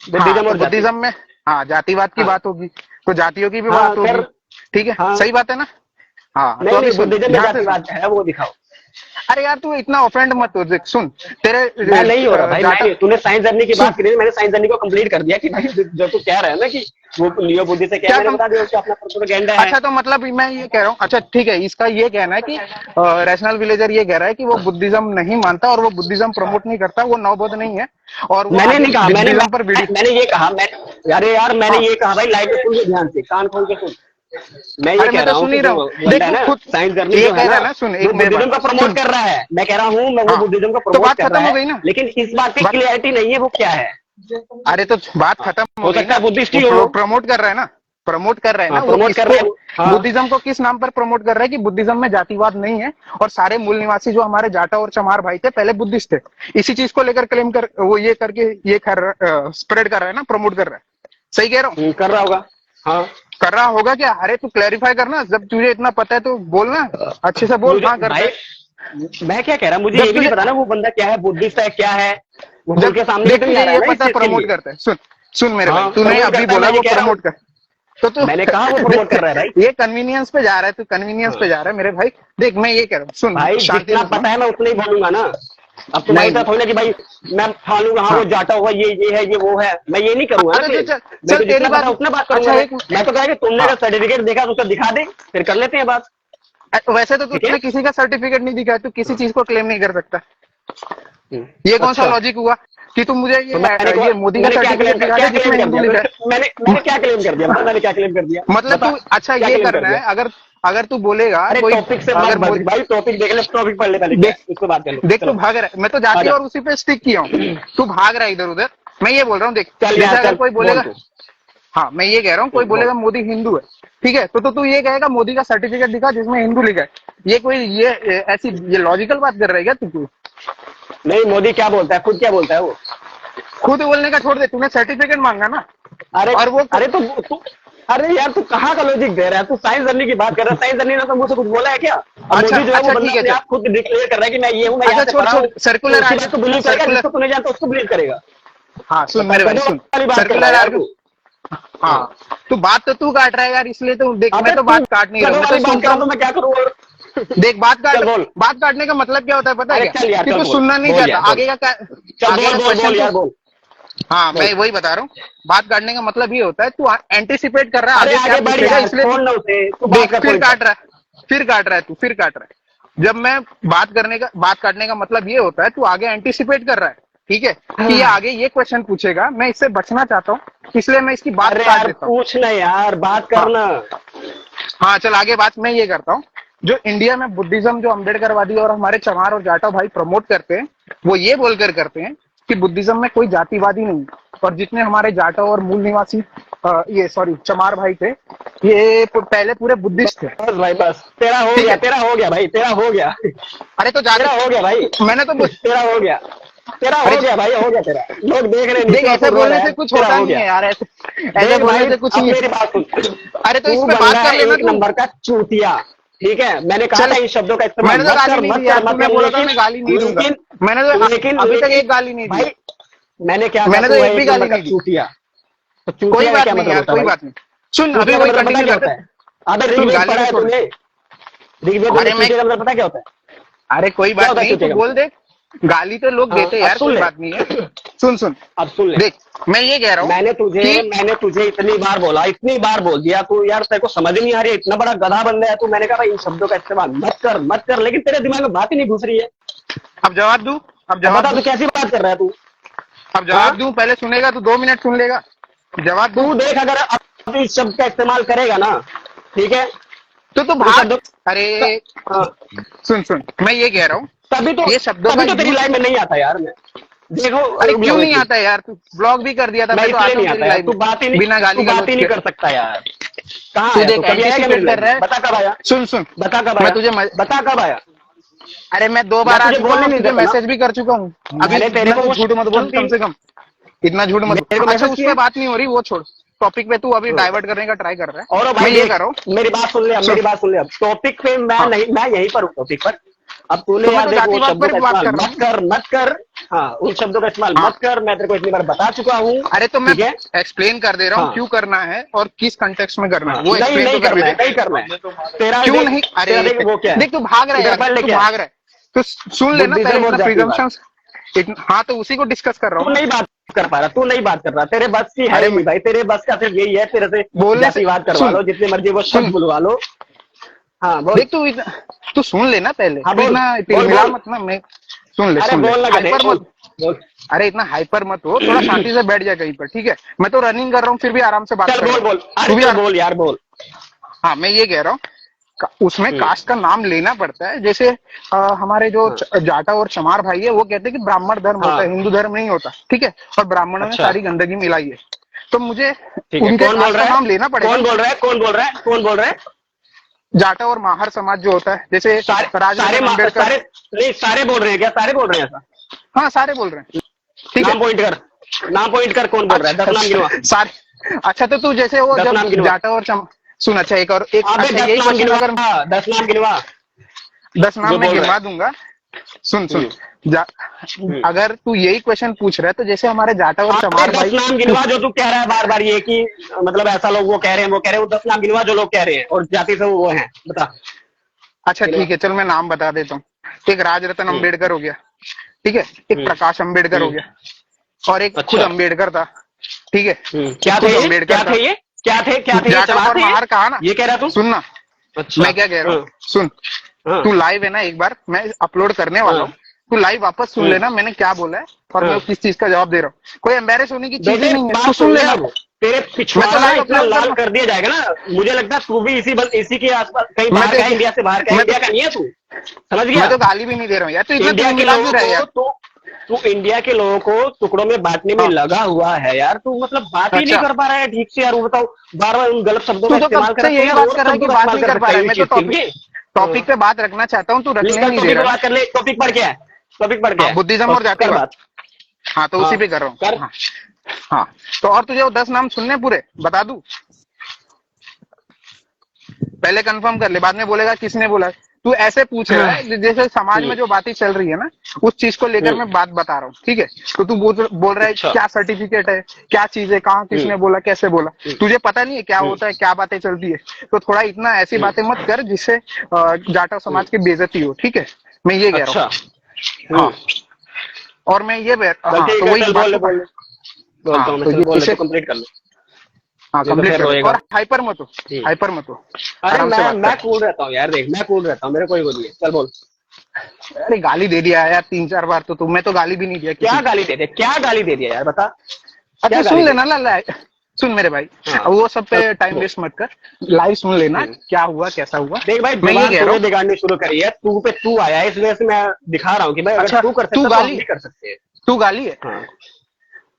हाँ बुद्धिज्म तो और जातिवाद। बुद्धिज्म में हाँ जातिवाद की हाँ। बात होगी, तो जातियों की भी हाँ बात होगी, कर। ठीक है, हाँ। सही बात है ना। हाँ तो नहीं अभी नहीं, सुन बुद्धिज्म में ध्यान से सुन। जातिवाद है वो दिखाओ। अरे यार तू इतना ऑफेंड मत हो, देख सुन तेरे मैं नहीं हो रहा भाई, मैं जाटा नहीं। तूने साइंस जर्नी की सुन, बात करी, मैंने साइंस जर्नी को कंप्लीट कर दिया कि भाई जो तू कह रहा है ना कि वो नियो बुद्धि से क्या, क्या मैंने कम, बता दिया उसका अपना प्रोपेगेंडा है। अच्छा तो मतलब मैं ये कह रहा हूँ, अच्छा ठीक है, इसका ये कहना है कि रैशनल विलेजर ये कह रहा है कि वो बुद्धिज्म नहीं मानता और वो बुद्धिज्म प्रमोट नहीं करता, वो नवबोध नहीं है और वो मैंने नहीं कहा, बुद्धिज्म पर वीडियो। मैंने ये कहा, मैं अरे यार मैंने हाँ। ये कहा भाई, लाइव में सुन ले ध्यान से, कान खोल के सुन। मैं ये अरे कह मैं रहा तो हूँ सुन कि ही रहा जो हूँ, बंदा देख है तू ना, खुद साइंस जर्नी ये जो कह है रहा ना, है ना, सुन वो एक मेरी बुद्धिज्म का बात प्रमोट सुन। कर रहा है। मैं कह रहा हूँ मैं वो हाँ। बुद्धिज्म का तो प्रमोट बात कर खत्म रहा हो है, गई ना, लेकिन इस बात की क्लियरिटी नहीं है वो क्या है। अरे तो बात खत्म हो गई सकता है ना, बुद्धिस्ट ही हो। प्रमोट कर रहा है ना, प्रमोट कर रहा है ना, वो प्रमोट कर रहा है। हाँ। बुद्धिज्म को किस नाम पर प्रमोट कर रहा है कि बुद्धिज्म में जातिवाद नहीं है और सारे मूल निवासी जो हमारे जाटा और चमार भाई थे पहले बुद्धिस्ट थे, इसी चीज को लेकर क्लेम कर वो ये करके ये स्प्रेड कर रहा है ना, प्रमोट कर रहा है, सही कह रहा हूँ। कर रहा होगा। हाँ कर रहा होगा क्या, अरे तू क्लैरिफाई करना, जब तुझे इतना पता है तो बोलना, अच्छे से बोल। हाँ करता भाई है, मैं क्या कह रहा हूँ, मुझे जब ये भी नहीं तुझे पता ना वो बंदा क्या है, बुद्धिस्ट है क्या है, वो बोल जब के सामने देख तो नहीं आ तुझे रहा ये है ना इस पता चीज के प्रमोट लिए। करता है, सुन मेरे हाँ, भाई, तूने प्रमोट अभी करता है, बोला मैं ये वो कह रहा हूँ। प्रमोट कर, तो तू मैंने कहा वो प्रमोट कर रहा है भाई। ये कन्वीनियंस पे जा रहा है, तू कन्वीनियंस पे जा रहा है मेरे भाई। देख मैं ये कह रहा हूँ, सुन भाई शांति जितना से सुनो। पता है मैं उतना ही बोलूंगा ना। अब तुम्हारी तरह थोड़ी ना कि भाई मैं ठालूंगा हाँ वो जाटा हुआ ये है ये वो है, मैं ये नहीं करूंगा ना अरे claim। चल मैं तो तेरी जितना बात पता है उतना बात करूंगा। अच्छा मैं तो कहा कि तुमने अगर सर्टिफिकेट देखा तो उसका दिखा दे, फिर कर लेते हैं बात। वैसे तो ठीक है? तुझे किसी का सर्टिफिकेट नहीं दिखा है, तू किसी चीज को क्लेम नहीं कर सकता, ये कौन सा अच्छा। लॉजिक हुआ कि तुम मुझे तो ये मोदी का सर्टिफिकेट दिखा दे जिसमें हिंदू लिखा है। मैंने क्या क्लेम कर दिया, मैंने क्या क्लेम कर दिया, मतलब तू अच्छा क्या ये claim कर करना दिया? है, अगर तू बोलेगा अरे कोई टॉपिक से अगर बात भाई, टॉपिक देख ले, टॉपिक पढ़ ले पहले, क्या है, उसको बात कर लो। देख तू चलो। भाग रहा है, मैं तो जाती आजा। और उसी पे स्टिक किया हूँ, तू भाग रहा है इधर उधर। मैं ये बोल रहा हूँ देख, चल जैसे यार अगर चल कोई बोलेगा, बोल तू। हाँ मैं ये कह रहा हूँ, कोई बोलेगा मोदी हिंदू है, ठीक है, तो तू ये कहेगा मोदी का सर्टिफिकेट दिखा जिसमें हिंदू लिखा है। ये कोई ये ऐसी ये लॉजिकल बात कर रहा है क्या तू? नहीं, मोदी क्या बोलता है, खुद क्या बोलता है वो? खुद बोलने का छोड़ दे, तूने सर्टिफिकेट मांगा ना। अरे और वो अरे तू अरे यार तू कहाँ का लॉजिक दे रहा है, तू साइंस जर्नी की बात कर रहा है, साइंस जर्नी ने तो मुझसे कुछ बोला है क्या? अब अच्छा, मोदी जो है अच्छा, वो बंदा ठीक है, अपने चल। आप खुद डिक्लेयर कर रहा है कि मैं ये हूँ, मैं यहाँ अच्छा से छोड़ पढ़ा हूँ। सर्कुलर तो उसी बात को बिलीव करेगा, जिसको तू नहीं जानता उसको बिलीव करेगा। हाँ सुन मेरे भाई सुन, वाली बात कर रहा सर्कुलर है यार आर्ग्यू, तू। हाँ तो बात तो तू काट रहा है यार, इसलिए तो देख मैं तो बात काट नहीं रहा हूँ, मैं तो सुनता तो हूँ। मैं क्या करूँ? देख बात चल बोल। काटने का मतलब क्या होता है पता है अरे क्या? चल यार, कि चल तू बोल, सुनना नहीं बोल चाहता, यार, बोल। आगे का चल आगे का बोल क्वेश्चन यार बोल। हाँ मैं वही बता रहा हूँ, बात काटने का मतलब ये होता है तू एंटिसिपेट कर रहा है अरे आगे क्या आगे बढ़ पूछेगा, यार, इसलिए छोड़ ना उसे, तू देख बात कर फिर point काट पर। रहा है, फिर काट रहा है। जब मैं बात काटने का मतलब ये होता है तू आगे एंटिसिपेट कर रहा है ठीक है कि ये आगे ये क्वेश्चन पूछेगा, मैं इससे बचना चाहता हूँ, इसलिए मैं इसकी बात अरे काट यार देता हूँ। पूछ ना यार, बात करना। हाँ चल आगे बात मैं ये करता हूँ। जो इंडिया में बुद्धिज्म जो अम्बेडकरवादी और हमारे चमार और जाटव भाई प्रमोट करते हैं, वो ये बोलकर करते हैं कि बुद्धिज्म में कोई जातिवादी नहीं, और जितने हमारे जाटव और मूल निवासी चमार भाई थे, ये पहले पूरे बुद्धिस्ट थे। बस भाई बस, तेरा हो गया, तेरा हो गया भाई, तेरा हो गया। अरे तो तेरा हो गया भाई, मैंने तो तेरा हो गया, तेरा हो गया भाई, हो गया तेरा। लोग देख रहे हैं, देख ऐसे बोलने से कुछ होता नहीं है यार, ऐसे बोलने से कुछ नहीं। मेरी बात सुन। अरे तो तू इसमें बात बंदा कर लेना एक नंबर का चूतिया, ठीक है। मैंने कहा था इन शब्दों का इस्तेमाल मैंने तो गाली नहीं दी यार, तूने बोला था मैं गाली नहीं दूंगा, मैंने तो लेकिन अभी तक एक गाली नहीं दी भाई। मैंने क्या मैंने तो एक भी गाली नहीं दी। चूतिया, तो कोई बात नहीं यार, कोई बात नहीं। सुन अभी वही कंटिन्यू करते हैं। अबे ऋग्वेद पढ़ा है तूने? ऋग्वेद में चूतिया का मतलब पता क्या होता है? अरे कोई बात नहीं, तो बोल दे, गाली तो लोग देते यार, कोई बात नहीं है। सुन अब सुन ले, देख मैं ये कह रहा हूँ, मैंने तुझे इतनी बार बोला, इतनी बार बोल दिया तू यार, तेरे को समझ नहीं आ रही है, इतना बड़ा गधा बंदा है तू। मैंने कहा भाई इन शब्दों का इस्तेमाल मत कर, लेकिन तेरे दिमाग में बात ही नहीं घुस रही है। अब जवाब दूं? अब जवाब तू कैसी बात कर रहा है तू? अब जवाब दूं? पहले सुनेगा तू, 2 मिनट सुन लेगा, जवाब तू देख। अगर अब इस शब्द का इस्तेमाल करेगा ना, ठीक है, तो भाग। अरे सुन मैं ये कह रहा हूँ, तभी तो ये शब्दों तभी तो तेरी लाइफ में नहीं आता यार। मैं देखो, अरे क्यों नहीं आता यार? तू ब्लॉग भी कर दिया था, मैं तो आता नहीं आता। तू बात ही नहीं, बिना गाली बात ही नहीं कर सकता यार। कहाँ तू है? देख एंटीसिपेट कर रहा है। बता कब आया? सुन बता कब आया? मैं तुझे बता कब आया? अरे मैं 2 बार आज बोलने नहीं, मैसेज भी कर चुका हूँ। अभी तेरे को झूठ मत बोल, कम से कम इतना झूठ मत बोल। अच्छा उस पर बात नहीं हो रही, वो छोड़, टॉपिक पे तू अभी डाइवर्ट करने का ट्राई कर रहा है। और मैं ये कर रहा हूँ, मेरी बात सुन ले, मेरी बात सुन ले। अब टॉपिक पे मैं नहीं, मैं यहीं पर हूँ टॉपिक पर। अब तूने यार देखो वो शब्दों का इस्तेमाल मत कर। हाँ, उन शब्दों का इस्तेमाल मत कर, मैं तेरे को इतनी बार बता चुका हूँ। अरे तो मैं एक्सप्लेन कर दे रहा हूँ क्यों करना है और किस कंटेक्स्ट में करना है, वो नहीं करना है तेरा। क्यों नहीं? अरे वो क्या देख, तू भाग रहा है, तू भाग रहा है, तो सुन लेना प्रिजम्पशंस। हाँ तो उसी को डिस्कस कर रहा हूँ। तू नहीं बात कर पा रहा, तू नहीं बात कर रहा, तेरे बस की है नहीं भाई। तेरे बस का सिर्फ यही है, तेरे से बोलने से बात करवा लो, जितने मर्जी वो शब्द बुलवा लो। हाँ बोल। देख तू सुन लेना पहले। हाँ, मिला मत ना, मैं सुन ले। हाइपर मत, अरे इतना हाइपर मत हो, थोड़ा शांति से बैठ जाए कहीं पर, ठीक है? मैं तो रनिंग कर रहा हूँ, फिर भी आराम से बात कर रहा हूँ। बोल यार बोल। हाँ मैं ये कह रहा हूँ, उसमें कास्ट का नाम लेना पड़ता है। जैसे हमारे जो जाटा और चमार भाई है, वो कहते हैं कि ब्राह्मण धर्म होता है, हिंदू धर्म नहीं होता, ठीक है? और ब्राह्मणों ने सारी गंदगी मिलाई है, तो मुझे उनके कास्ट का नाम लेना पड़ेगा। कौन बोल रहा है? जाटा और माहर समाज जो होता है, जैसे सारे बोल रहे हैं क्या? सारे बोल रहे हैं ऐसा? हाँ सारे बोल रहे हैं, ठीक है? नाम पॉइंट कर, कौन बोल रहा है? 10 नाम गिनवा सारे। अच्छा तो तू जैसे वो जब जाटा और सुन, अच्छा एक और एक, अच्छा यही क्वेश्चन अगर 10 नाम गिनवा, 10 नाम मैं गिनवा दूंगा। सुन अगर तू यही क्वेश्चन पूछ रहा है, तो जैसे हमारे जाटा और चमार भाई, 10 नाम गिनवा जो तू कह रहा है बार बार, ये कि मतलब ऐसा लोग वो कह रहे हैं, वो 10 नाम गिनवा जो लोग कह रहे हैं और जाति से वो हैं, बता। अच्छा ठीक है, चल मैं नाम बता देता हूँ। एक राजरत्न अम्बेडकर हो गया, ठीक है? एक प्रकाश अम्बेडकर हो गया, और एक खुद अम्बेडकर था, ठीक है? क्या थे ये? जाटा और माहर कहा ना, ये कह रहा तू? सुनना, मैं क्या कह रहा हूँ, सुन। तू लाइव है ना, एक बार मैं अपलोड करने वाला हूँ, तू लाइव वापस सुन लेना मैंने क्या बोला है और मैं किस चीज का जवाब दे रहा हूँ। कोई एम्बेरस होने की चीज नहीं है, तू सुन लेना। तेरे पिछवाड़ा इतना लाल कर दिया जाएगा ना, मुझे लगता है तू भी इसी के आसपास कहीं बाहर का, इंडिया से बाहर का, इंडिया का नहीं है तू, समझ गया? मैं तो गाली भी नहीं दे रहा हूँ यार, तू इतना इंडिया के लोगों को तू इंडिया के लोगों को टुकड़ों में बांटने में लगा हुआ है यार। तू मतलब बात ही नहीं कर पा रहा है ठीक से यार। वो बताओ, बार बार उन गलत शब्दों का इस्तेमाल कर रहा है। यही बात कर रहा है कि बात नहीं कर पा रहा है। मैं तो टॉपिक पे बात रखना चाहता हूँ, तू रखने नहीं दे रहा। बात कर ले। टॉपिक पढ़ क्या है? टॉपिक पढ़ क्या है? बुद्धिज्म और जातिवाद। हाँ तो उसी पे कर रहा हूँ। हाँ तो और तुझे वो 10 नाम सुनने पूरे बता दूं? पहले कंफर्म कर ले, बाद में बोलेगा किसने बोला। तू ऐसे पूछ रहा है जैसे समाज में जो बातें चल रही है ना, उस चीज को लेकर मैं बात बता रहा हूँ, ठीक है? तो तू बोल रहा है क्या सर्टिफिकेट है, क्या चीज है, कहाँ किसने बोला, कैसे बोला, तुझे पता नहीं है क्या होता है, क्या बातें चलती है। तो थोड़ा इतना ऐसी बातें मत कर जिससे जाटा समाज की बेइज्जती हो, ठीक है? मैं ये कह रहा हूँ। हाँ और मैं ये कंप्लीट कर लो। हाँ कंप्लीट और हाइपर मत हो, हाइपर मत हो। अरे मैं कूल रहता हूँ यार, देख मैं कूल रहता हूँ, मेरे कोई वो नहीं है। चल बोल। अरे गाली दे दिया है यार 3-4 बार, तो तुम्हें तो गाली भी नहीं दिया क्या किसी गाली दे दिया, क्या गाली दे दिया यार, बता। अच्छा क्या सुन गाली दे लेना ला, सुन मेरे भाई, हाँ। वो सब पे टाइम वेस्ट मत कर, लाइव सुन लेना क्या हुआ कैसा हुआ। देख भाई, मैं ये जुबान कह रहा तूने हूँ, बिगाड़नी शुरू करी है, तू पे तू आया है, इसलिए से मैं दिखा रहा हूँ कि भाई अगर अच्छा तू कर सकता तू है तो हम गाली, भी कर सकते हैं। तू गाली है, हाँ।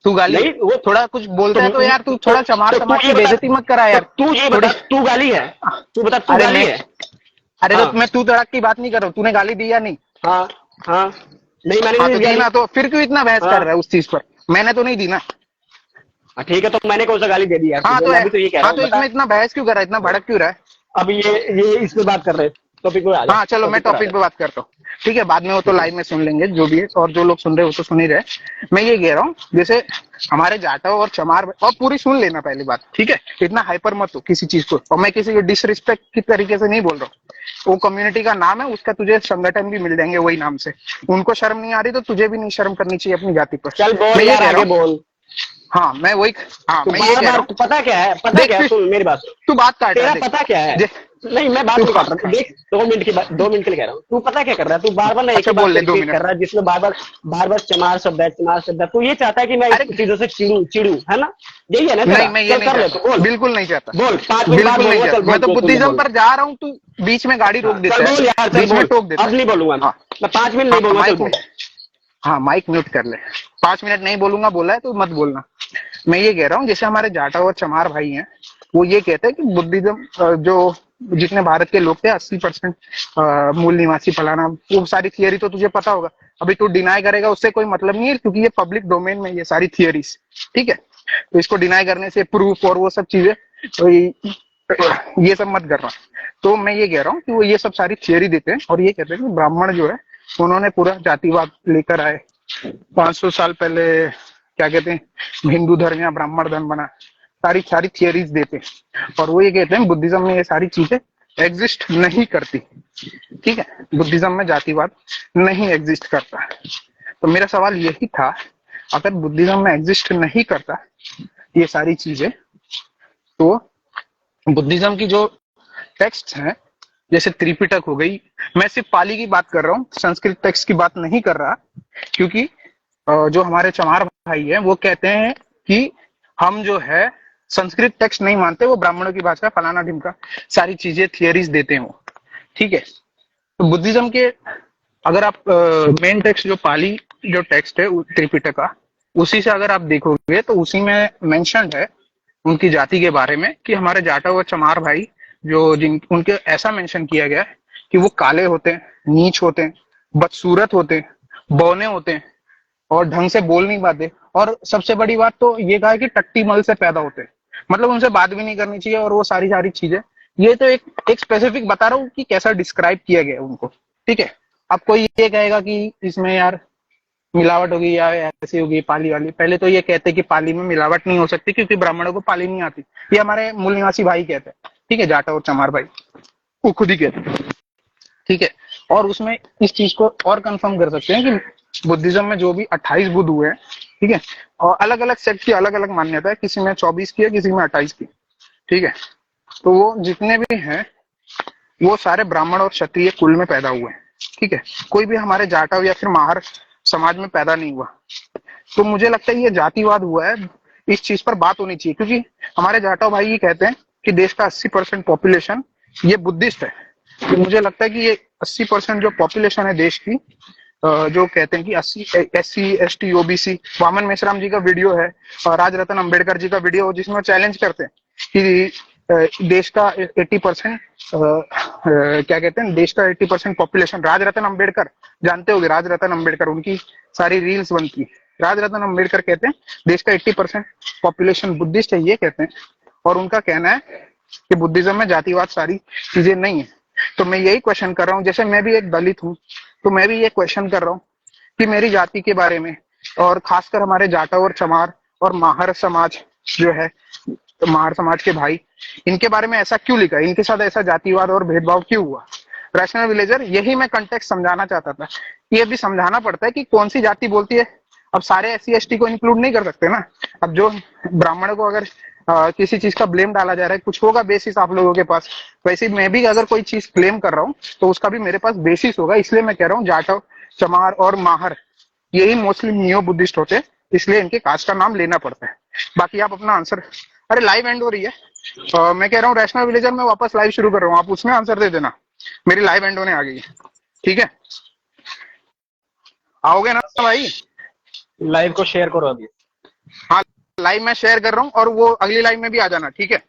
तू गाली नहीं, है, वो थोड़ा कुछ बोलता है तो यार तू थोड़ा चमार तो समाज तू की ये बता, बेइज्जती मत करा यार। तू ये थोड़ी, बता, तू गाली है, तू बता, तू अरे गाली मैं, है। अरे हाँ। तो मैं तू तड़क की बात नहीं कर रहा हूँ, तूने गाली दी या नहीं? हाँ हाँ, नहीं मैंने हाँ नहीं तो दिया दी ना, तो फिर क्यों इतना बहस कर रहा है उस चीज पर? मैंने तो नहीं दी ना। ठीक है, तो मैंने कौन सा गाली दे दी यार हाँ तुझे? तो मैं भी तो ये कह रहा हाँ हूँ, तो बता। इसमें इतना बहस क्यों कर रहा है, इतना भड़क क्यों रहा है? अब ये इस पे बात कर रहे हैं, टॉपिक पे आ जा। हाँ चलो मैं पर आ टॉपिक जा। पे बात करता हूँ, ठीक है, बाद में वो तो लाइव में सुन लेंगे जो भी है, और जो लोग सुन रहे हैं वो तो सुन ही रहे। मैं ये कह रहा हूँ जैसे हमारे जाटव और चमार, और पूरी सुन लेना पहली बात, ठीक है, इतना हाइपर मत हो किसी चीज को, और मैं किसी को डिसरिस्पेक्ट की तरीके से नहीं बोल रहा हूँ, वो कम्युनिटी का नाम है, उसका तुझे संगठन भी मिल जाएंगे वही नाम से, उनको शर्म नहीं आ रही तो तुझे भी नहीं शर्म करनी चाहिए अपनी जाति पर। चल बोल मैं ये यार, कह रहा आगे हूँ, बोल। हाँ मैं वही, हाँ तू मैं ये बार कह रहा बार, हूँ, पता क्या है, पता देख क्या है, फिर सुन मेरी बात सुन। तू बात काट रहा तेरा है, पता क्या है? देख नहीं, मैं बात तू नहीं काट रहा, देख 2 मिनट की बात, 2 मिनट के लिए कह रहा हूँ। तू पता क्या कर रहा है, तू बार बार ना एक अच्छा ही बात बोल ले 2 रिपीट मिनट। कर रहा है, जिसमें बार बार चमार शब्द है, चमार शब्द है। तू ये चाहता है कि मैं अरे इस चीजों से चिड़ू, है ना? यही है ना नहीं, तेरा? मैं ये चल नहीं कर ले, तो चाहता, बोल बिल्कुल नहीं चाहता, बोल, 5 मिनट बाद बिल्कुल नहीं बोलूंगा। चल चाहता। बोल, मैं तो जो तुझे बुद्धिज्म बोलना पर जा रहा हूँ, तू बीच में गाड़ी रोक है। देता चल है, बोल यार, चल बीच में बोल, टोक देता अब है। नहीं बोलूंगा मैं। हाँ 5 मिनट नहीं बोलूंगा, चल माइक बोल। हाँ माइक म्यूट कर ले, 5 मिनट नहीं बोलूंगा बोला है तो मत बोलना। मैं ये कह रहा हूँ जैसे हमारे जाटा और चमार भाई हैं, वो ये कहते हैं कि बुद्धिज्म जो जितने भारत के लोग थे 80% मूल निवासी फलाना, वो सारी थियरी तो तुझे पता होगा, अभी तू डिनाई करेगा उससे कोई मतलब नहीं है, क्योंकि ये पब्लिक डोमेन में ये सारी थियरीज, ठीक है, तो इसको डिनाई करने से प्रूफ और वो सब चीजें, तो ये सब मत करना। तो मैं ये कह रहा हूँ कि वो ये सब सारी थियरी देते हैं और ये कहते हैं कि ब्राह्मण जो है उन्होंने पूरा जातिवाद लेकर आए, 500 साल पहले क्या कहते हैं हिंदू धर्म या ब्राह्मण धर्म बना, सारी सारी थियरीज देते हैं, और वो ये कहते हैं बुद्धिज्म में ये सारी चीजें एग्जिस्ट नहीं करती, ठीक है, बुद्धिज्म में जातिवाद नहीं एग्जिस्ट करता। तो मेरा सवाल यही था, अगर बुद्धिज्म में एग्जिस्ट नहीं करता ये सारी चीजें, तो बुद्धिज्म की जो टेक्स्ट हैं जैसे त्रिपिटक हो गई, मैं सिर्फ पाली की बात कर रहा हूँ, संस्कृत टेक्स्ट की बात नहीं कर रहा, क्योंकि जो हमारे चमार भाई हैं वो कहते हैं कि हम जो है संस्कृत टेक्स्ट नहीं मानते, वो ब्राह्मणों की भाषा फलाना ढिमका सारी चीजें थियरीज देते हो, ठीक है। तो बुद्धिज्म के अगर आप मेन टेक्स्ट जो पाली जो टेक्स्ट है त्रिपिटक का, उसी से अगर आप देखोगे तो उसी में मेंशन्ड है उनकी जाति के बारे में कि हमारे जाटा व चमार भाई जो जिन उनके ऐसा मेंशन किया गया है कि वो काले होते हैं, नीच होते हैं, बदसूरत होते हैं, बौने होते हैं और ढंग से बोल नहीं पाते, और सबसे बड़ी बात तो ये कहा है कि टट्टी मल से पैदा होते हैं, मतलब उनसे बात भी नहीं करनी चाहिए, और वो सारी सारी चीजें, ये तो एक स्पेसिफिक बता रहा हूँ कि कैसा डिस्क्राइब किया गया है उनको, ठीक है। अब कोई ये कहेगा कि इसमें यार मिलावट होगी या ऐसी होगी पाली वाली, पहले तो ये कहते हैं कि पाली में मिलावट नहीं हो सकती क्योंकि ब्राह्मणों को पाली नहीं आती, ये हमारे मूल निवासी भाई कहते हैं, ठीक है, जाटा और चमार भाई वो खुद ही कहते हैं, ठीक है। और उसमें इस चीज को और कंफर्म कर सकते हैं कि बुद्धिज्म में जो भी 28 बुद्ध हुए हैं, ठीक है, और अलग अलग सेक्ट की अलग अलग मान्यता है, किसी में 24 की है, किसी में 28 की, ठीक है। तो वो जितने भी हैं वो सारे ब्राह्मण और क्षत्रिय कुल में पैदा हुए हैं, ठीक है, कोई भी हमारे जाटा या फिर माहर समाज में पैदा नहीं हुआ। तो मुझे लगता है ये जातिवाद हुआ है, इस चीज पर बात होनी चाहिए, क्योंकि हमारे जाटा भाई ये कहते हैं कि देश का 80% पॉपुलेशन ये बुद्धिस्ट है। तो मुझे लगता है कि ये 80% जो पॉपुलेशन है देश की, जो कहते हैं कि 80 SC ST OBC, Vaman Meshram जी का वीडियो है और राजरत्न अंबेडकर जी का वीडियो जिसमें वो चैलेंज करते हैं कि देश का 80% क्या कहते हैं, देश का 80% पॉपुलेशन, राजरत्न अंबेडकर जानते होंगे, राजरत्न अंबेडकर उनकी सारी रील्स बनती है, राजरत्न अंबेडकर कहते हैं देश का 80% पॉपुलेशन बुद्धिस्ट है, ये कहते हैं, और उनका कहना है कि बुद्धिज्म में जातिवाद सारी चीजें नहीं है। तो मैं यही क्वेश्चन कर रहा हूँ, जैसे मैं भी एक दलित हूँ तो मैं भी ये क्वेश्चन कर रहा हूँ कि मेरी जाति के बारे में, और खासकर हमारे जाटा और चमार और माहर समाज जो है, माहर समाज के भाई, इनके बारे में ऐसा क्यों लिखा, इनके साथ ऐसा जातिवाद और भेदभाव क्यों हुआ। रैशनल विलेजर, यही मैं कंटेक्स्ट समझाना चाहता था, ये भी समझाना पड़ता है कि कौन सी जाति बोलती है। अब सारे SC ST को इंक्लूड नहीं कर सकते ना, अब जो ब्राह्मण को अगर किसी चीज का ब्लेम डाला जा रहा है, कुछ होगा बेसिस आप लोगों के पास। वैसे मैं भी अगर कोई चीज क्लेम कर रहा हूँ तो उसका भी मेरे पास बेसिस होगा, इसलिए मैं कह रहा हूँ जाटव, चमार और माहर यही मोस्टली नियो बुद्धिस्ट होते हैं, इसलिए इनके कास्ट का नाम लेना पड़ता है। बाकी आप अपना आंसर, अरे लाइव एंड हो रही है, मैं कह रहा हूँ रैशनल विलेजर में वापस लाइव शुरू कर रहा हूँ, आप उसमें आंसर दे देना, मेरी लाइव एंड होने आ गई है, ठीक है? आओगे ना भाई? लाइव को शेयर करो अभी। हाँ लाइव में शेयर कर रहा हूँ और वो अगली लाइव में भी आ जाना, ठीक है?